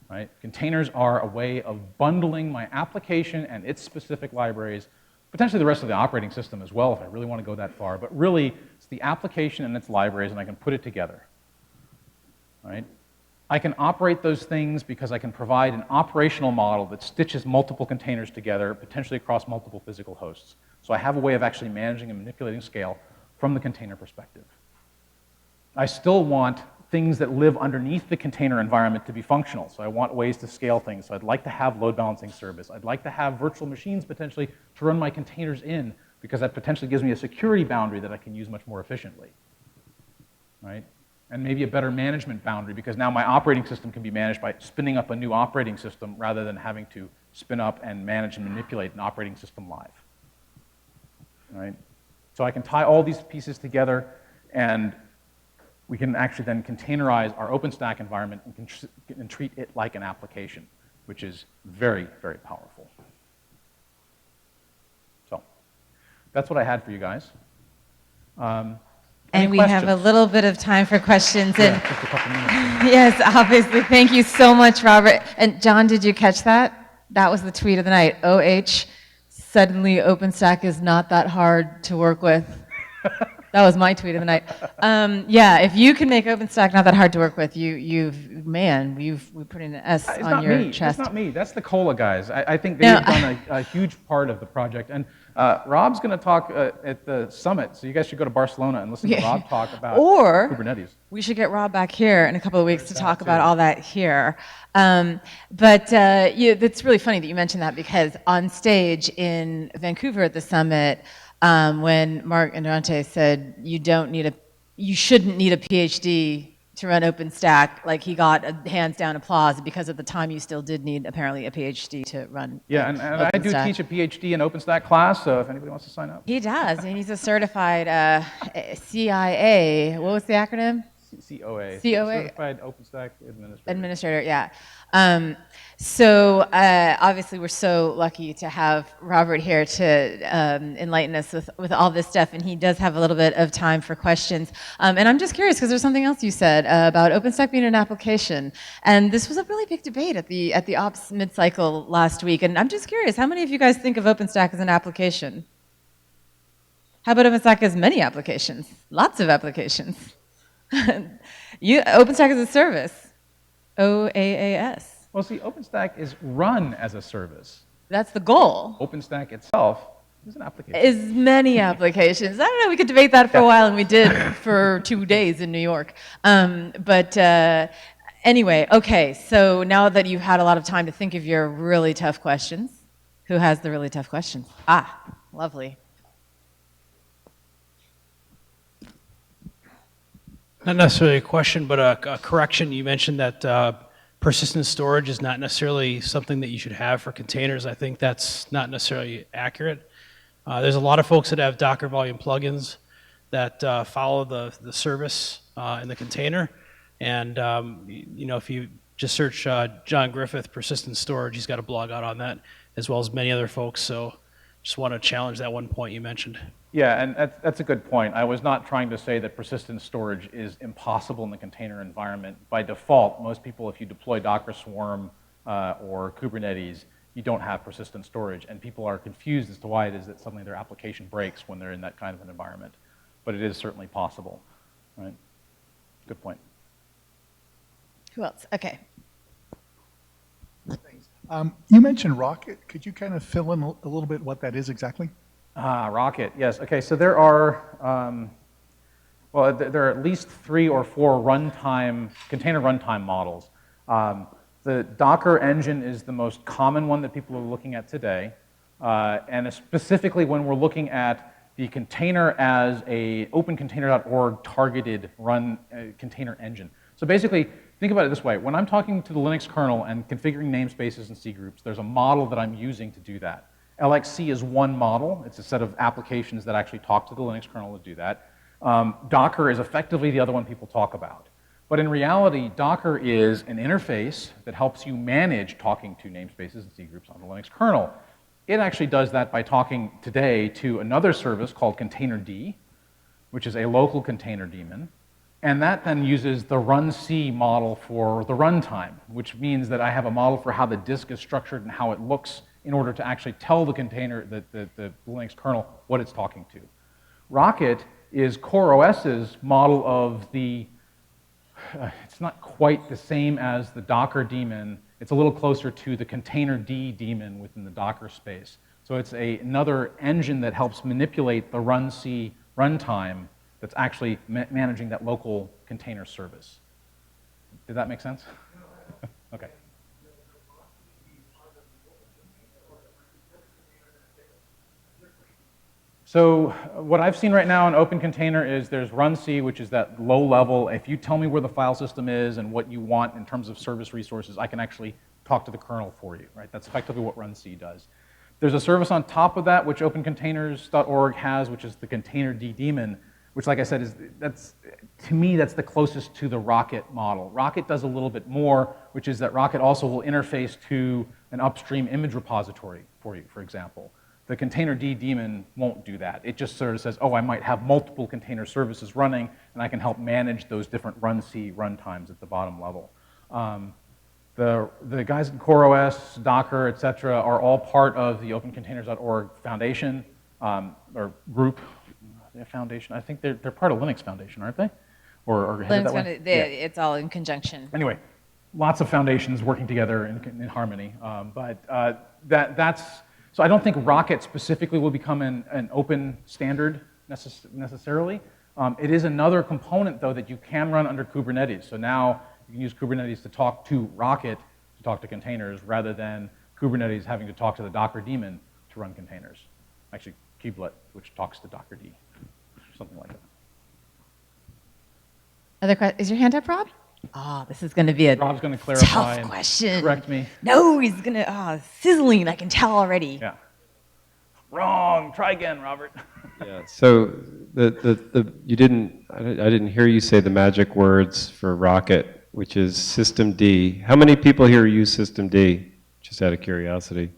Right? Containers are a way of bundling my application and its specific libraries, potentially the rest of the operating system as well if I really want to go that far, but really it's the application and its libraries and I can put it together. Right? I can operate those things because I can provide an operational model that stitches multiple containers together, potentially across multiple physical hosts. So I have a way of actually managing and manipulating scale from the container perspective. I still want things that live underneath the container environment to be functional. So I want ways to scale things. So I'd like to have load balancing service. I'd like to have virtual machines potentially to run my containers in because that potentially gives me a security boundary that I can use much more efficiently. Right? And maybe a better management boundary because now my operating system can be managed by spinning up a new operating system rather than having to spin up and manage and manipulate an operating system live. Right? So I can tie all these pieces together and we can actually then containerize our OpenStack environment and treat it like an application, which is very, very powerful. So that's what I had for you guys. And we have a little bit of time for questions. Yeah, and just a couple minutes. yes, obviously. Thank you so much, Robert. And John, did you catch that? That was the tweet of the night. OH, suddenly OpenStack is not that hard to work with. That was my tweet of the night. Yeah, if you can make OpenStack not that hard to work with, we're putting an S on your chest. It's not me. That's the Cola guys. I think they've done a huge part of the project. And Rob's going to talk at the summit, so you guys should go to Barcelona and listen to Rob talk about Kubernetes. We should get Rob back here in a couple of weeks to talk about all that here. It's really funny that you mentioned that because on stage in Vancouver at the summit, when Mark Andrante said you shouldn't need a PhD to run OpenStack, like he got a hands down applause because at the time you still did need apparently a PhD to run. Yeah, and I do teach a PhD in OpenStack class, so if anybody wants to sign up. He does, and he's a certified CIA. What was the acronym? COA. Certified OpenStack Administrator. Administrator, yeah. Obviously we're so lucky to have Robert here to enlighten us with all this stuff, and he does have a little bit of time for questions. And I'm just curious, because there's something else you said about OpenStack being an application, and this was a really big debate at the Ops mid-cycle last week, and I'm just curious, how many of you guys think of OpenStack as an application? How about OpenStack as many applications? Lots of applications. OpenStack as a service. OAAS. Well, see, OpenStack is run as a service. That's the goal. OpenStack itself is an application. Is many applications. I don't know, we could debate that for a while, and we did for 2 days in New York. Anyway, okay, so now that you've had a lot of time to think of your really tough questions, who has the really tough questions? Lovely. Not necessarily a question, but a correction. You mentioned that persistent storage is not necessarily something that you should have for containers. I think that's not necessarily accurate. There's a lot of folks that have Docker volume plugins that follow the service in the container. And if you just search John Griffith persistent storage, he's got a blog out on that. as well as many other folks. So just want to challenge that one point you mentioned. Yeah, and that's a good point. I was not trying to say that persistent storage is impossible in the container environment. By default, most people, if you deploy Docker Swarm or Kubernetes, you don't have persistent storage, and people are confused as to why it is that suddenly their application breaks when they're in that kind of an environment. But it is certainly possible, right? Good point. Who else? Okay. You mentioned Rocket. Could you kind of fill in a little bit what that is exactly? Rocket, yes. Okay, so there are, well, there are at least 3 or 4 container runtime models. The Docker engine is the most common one that people are looking at today. And specifically when we're looking at the container as a opencontainer.org targeted run container engine. So basically, think about it this way. When I'm talking to the Linux kernel and configuring namespaces and C groups, there's a model that I'm using to do that. LXC is one model. It's a set of applications that actually talk to the Linux kernel to do that. Docker is effectively the other one people talk about. But in reality, Docker is an interface that helps you manage talking to namespaces and C groups on the Linux kernel. It actually does that by talking today to another service called Containerd, which is a local container daemon. And that then uses the runC model for the runtime, which means that I have a model for how the disk is structured and how it looks in order to actually tell the container, the Linux kernel, what it's talking to. Rocket is CoreOS's model of the, it's not quite the same as the Docker daemon. It's a little closer to the Containerd daemon within the Docker space. So it's another engine that helps manipulate the runC runtime that's actually managing that local container service. Did that make sense? Okay. So what I've seen right now in Open Container is there's runC, which is that low level. If you tell me where the file system is and what you want in terms of service resources, I can actually talk to the kernel for you, right? That's effectively what runC does. There's a service on top of that, which opencontainers.org has, which is the Containerd daemon, which, like I said, to me, that's the closest to the Rocket model. Rocket does a little bit more, which is that Rocket also will interface to an upstream image repository for you, for example. The Containerd daemon won't do that. It just sort of says, oh, I might have multiple container services running, and I can help manage those different runC runtimes at the bottom level. The guys in CoreOS, Docker, et cetera, are all part of the opencontainers.org foundation, or group. Foundation. I think they're part of Linux Foundation, aren't they? Or headed that way? It's all in conjunction. Anyway, lots of foundations working together in harmony. So I don't think Rocket specifically will become an open standard necessarily. It is another component, though, that you can run under Kubernetes. So now you can use Kubernetes to talk to Rocket, to talk to containers, rather than Kubernetes having to talk to the Docker daemon to run containers. Actually, Kubelet, which talks to Docker D, something like that. Other questions? Is your hand up, Rob? Oh, this is going to be a Rob's going to clarify tough and question. correct me. No, he's going to, sizzling, I can tell already. Yeah. Wrong. Try again, Robert. Yeah. So you didn't. I didn't hear you say the magic words for Rocket, which is systemd. How many people here use systemd? Just out of curiosity.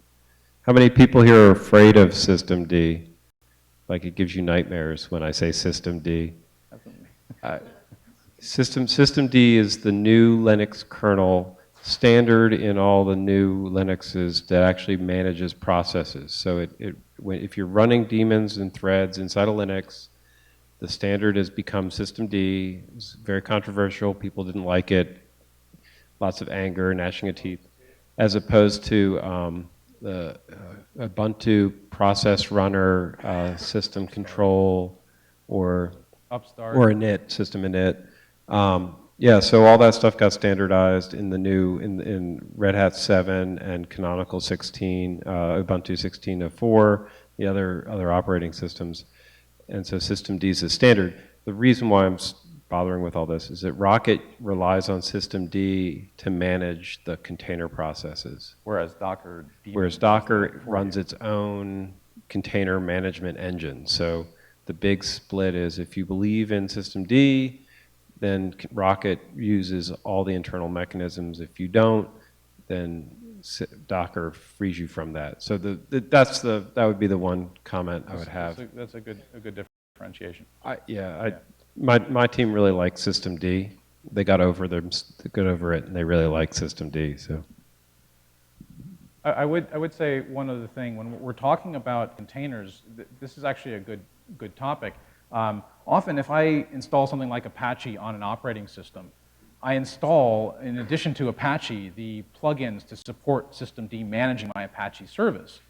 How many people here are afraid of systemd? Like it gives you nightmares when I say systemd. Systemd is the new Linux kernel standard in all the new Linuxes that actually manages processes. So if you're running daemons and threads inside of Linux, the standard has become systemd. It's very controversial. People didn't like it. Lots of anger, gnashing of teeth, as opposed to the Ubuntu process runner, system control, or Upstart, or init, system init. Yeah, so all that stuff got standardized in the new, in Red Hat 7 and Canonical 16, Ubuntu 16.04, the other operating systems. And so systemd is a standard. The reason why I'm bothering with all this is that Rocket relies on systemd to manage the container processes. Whereas Docker runs its own container management engine. So the big split is if you believe in systemd, then Rocket uses all the internal mechanisms. If you don't, then Docker frees you from that. So that would be the one comment I would have. That's a good differentiation. My team really likes systemd. They got over it, and they really like systemd. So I would say one other thing. When we're talking about containers, this is actually a good topic. Often, if I install something like Apache on an operating system, I install, in addition to Apache, the plugins to support systemd managing my Apache service.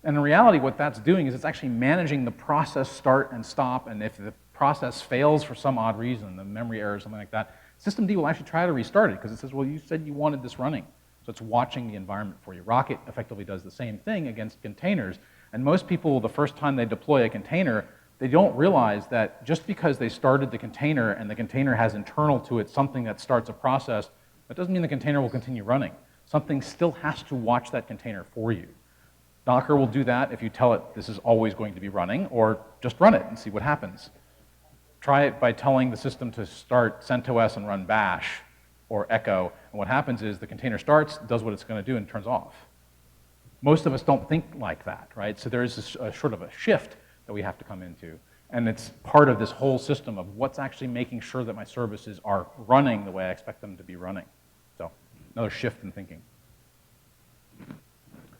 And in reality, what that's doing is it's actually managing the process start and stop, and if the process fails for some odd reason, the memory error or something like that, systemd will actually try to restart it because it says, well, you said you wanted this running. So it's watching the environment for you. Rocket effectively does the same thing against containers. And most people, the first time they deploy a container, they don't realize that just because they started the container and the container has internal to it something that starts a process, that doesn't mean the container will continue running. Something still has to watch that container for you. Docker will do that if you tell it this is always going to be running, or just run it and see what happens. Try it by telling the system to start CentOS and run bash or echo, and what happens is the container starts, does what it's going to do, and turns off. Most of us don't think like that, right? So there is a sort of a shift that we have to come into, and it's part of this whole system of what's actually making sure that my services are running the way I expect them to be running. So another shift in thinking.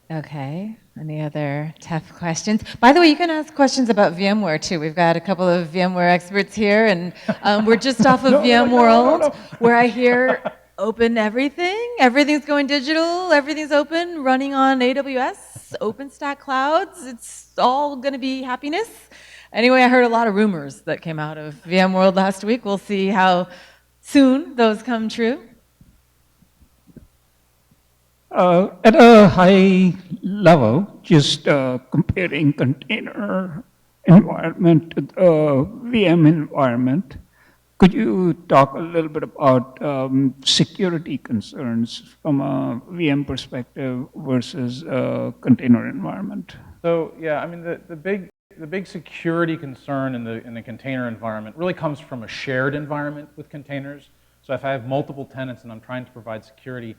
Okay, any other tough questions? By the way, you can ask questions about VMware too. We've got a couple of VMware experts here, and we're just off of VMworld, where I hear open everything. Everything's going digital, everything's open, running on AWS, OpenStack clouds. It's all going to be happiness. Anyway, I heard a lot of rumors that came out of VMworld last week. We'll see how soon those come true. At a high level, just comparing container environment to the VM environment, could you talk a little bit about security concerns from a VM perspective versus a container environment? So yeah, I mean the big security concern in the container environment really comes from a shared environment with containers. So if I have multiple tenants and I'm trying to provide security,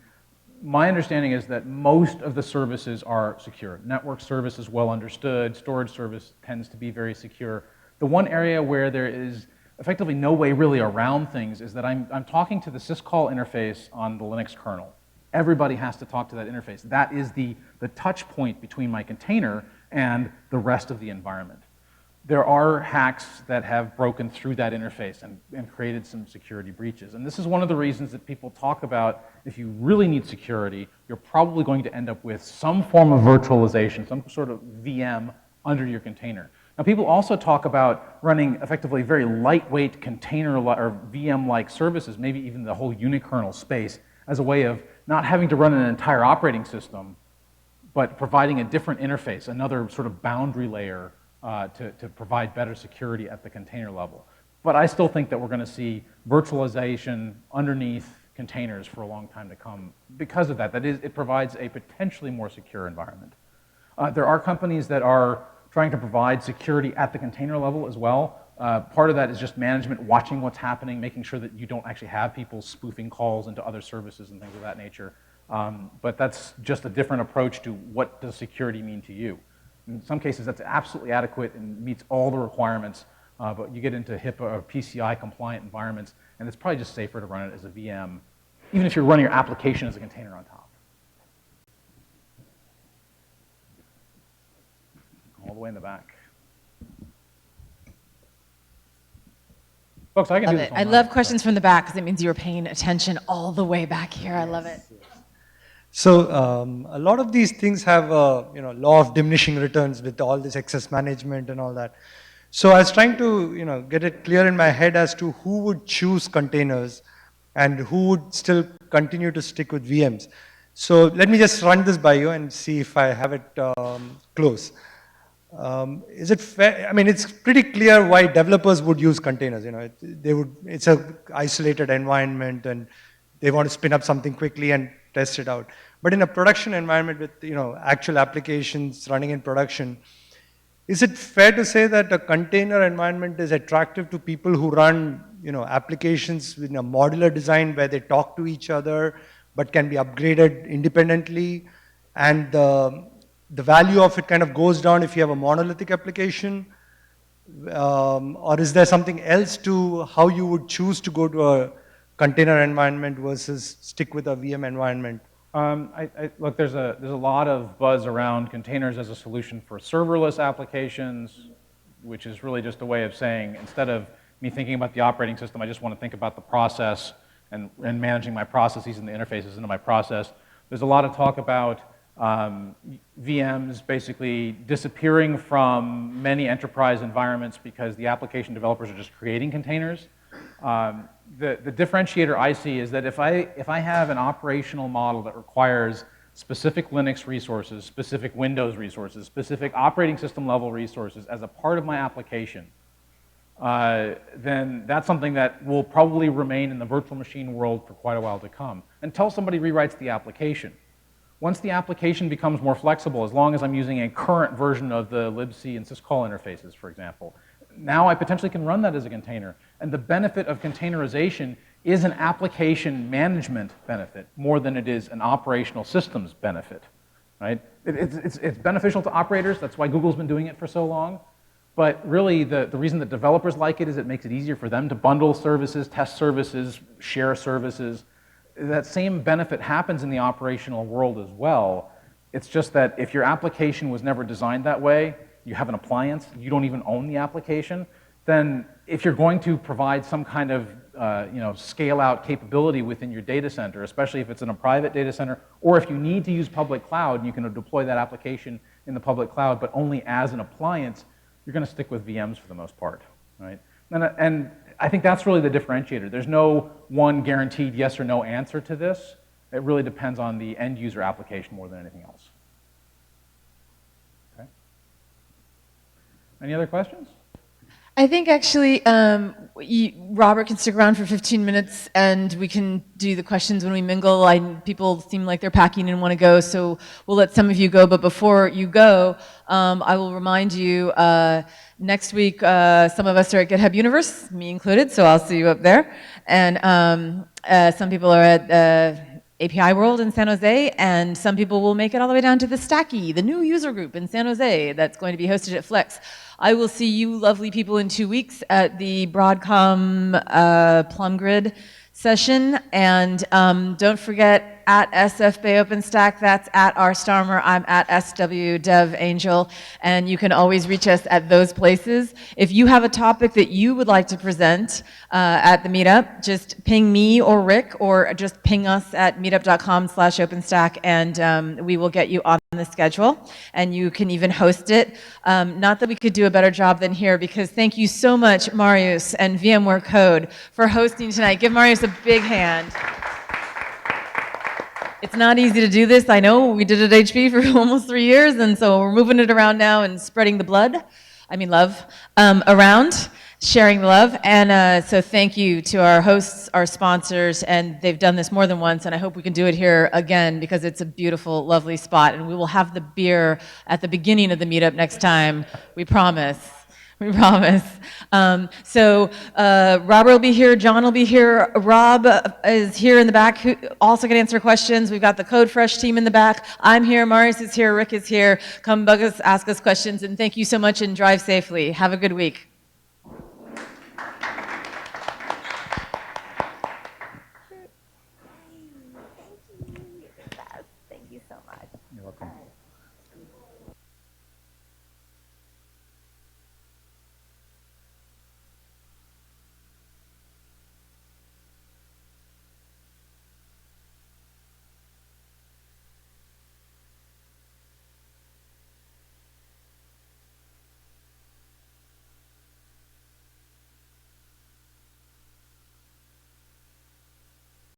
my understanding is that most of the services are secure. Network service is well understood. Storage service tends to be very secure. The one area where there is effectively no way really around things is that I'm talking to the syscall interface on the Linux kernel. Everybody has to talk to that interface. That is the touch point between my container and the rest of the environment. There are hacks that have broken through that interface and created some security breaches. And this is one of the reasons that people talk about if you really need security, you're probably going to end up with some form of virtualization, some sort of VM under your container. Now, people also talk about running effectively very lightweight container or VM-like services, maybe even the whole unikernel space, as a way of not having to run an entire operating system, but providing a different interface, another sort of boundary layer to provide better security at the container level. But I still think that we're going to see virtualization underneath containers for a long time to come because of that. That is, it provides a potentially more secure environment. There are companies that are trying to provide security at the container level as well. Part of that is just management watching what's happening, making sure that you don't actually have people spoofing calls into other services and things of that nature. But that's just a different approach to what does security mean to you. In some cases, that's absolutely adequate and meets all the requirements, but you get into HIPAA or PCI compliant environments, and it's probably just safer to run it as a VM, even if you're running your application as a container on top. All the way in the back. Folks, I can do this all I night. love questions from the back because it means you're paying attention all the way back here. I love it. So a lot of these things have a law of diminishing returns with all this excess management and all that. So I was trying to get it clear in my head as to who would choose containers and who would still continue to stick with VMs. So let me just run this by you and see if I have it close. Is it fair? I mean, it's pretty clear why developers would use containers. It's a isolated environment and they want to spin up something quickly and test it out. But in a production environment with actual applications running in production, is it fair to say that a container environment is attractive to people who run applications with a modular design where they talk to each other but can be upgraded independently? and the value of it kind of goes down if you have a monolithic application? Or is there something else to how you would choose to go to a container environment versus stick with a VM environment? Look, there's a lot of buzz around containers as a solution for serverless applications, which is really just a way of saying, instead of me thinking about the operating system, I just want to think about the process and managing my processes and the interfaces into my process. There's a lot of talk about VMs basically disappearing from many enterprise environments because the application developers are just creating containers. The differentiator I see is that if I have an operational model that requires specific Linux resources, specific Windows resources, specific operating system level resources as a part of my application, then that's something that will probably remain in the virtual machine world for quite a while to come, until somebody rewrites the application. Once the application becomes more flexible, as long as I'm using a current version of the libc and syscall interfaces, for example, now I potentially can run that as a container. And the benefit of containerization is an application management benefit more than it is an operational systems benefit, right? It's beneficial to operators. That's why Google's been doing it for so long. But really, the reason that developers like it is it makes it easier for them to bundle services, test services, share services. That same benefit happens in the operational world as well. It's just that if your application was never designed that way, you have an appliance, you don't even own the application, then if you're going to provide some kind of scale-out capability within your data center, especially if it's in a private data center, or if you need to use public cloud, you can deploy that application in the public cloud, but only as an appliance, you're going to stick with VMs for the most part, right? And I think that's really the differentiator. There's no one guaranteed yes or no answer to this. It really depends on the end user application more than anything else. Okay. Any other questions? I think actually Robert can stick around for 15 minutes and we can do the questions when we mingle. People seem like they're packing and want to go, so we'll let some of you go. But before you go, I will remind you, next week some of us are at GitHub Universe, me included, so I'll see you up there. And some people are at API World in San Jose, and some people will make it all the way down to the Stacky, the new user group in San Jose that's going to be hosted at Flex. I will see you lovely people in 2 weeks at the Broadcom Plum Grid session, and don't forget at SFBay OpenStack, that's at rstarmer, I'm at SWDevAngel, and you can always reach us at those places. If you have a topic that you would like to present at the meetup, just ping me or Rick, or just ping us at meetup.com/OpenStack, and we will get you on the schedule, and you can even host it. Not that we could do a better job than here, because thank you so much, Marius and VMware Code, for hosting tonight. Give Marius a big hand. It's not easy to do this, I know. We did it at HP for almost 3 years, and so we're moving it around now and spreading the love, around, sharing the love. And so thank you to our hosts, our sponsors, and they've done this more than once, and I hope we can do it here again because it's a beautiful, lovely spot. And we will have the beer at the beginning of the meetup next time, we promise. We promise. So Robert will be here, John will be here, Rob is here in the back, who also can answer questions. We've got the Code Fresh team in the back. I'm here, Marius is here, Rick is here. Come bug us, ask us questions, and thank you so much and drive safely. Have a good week.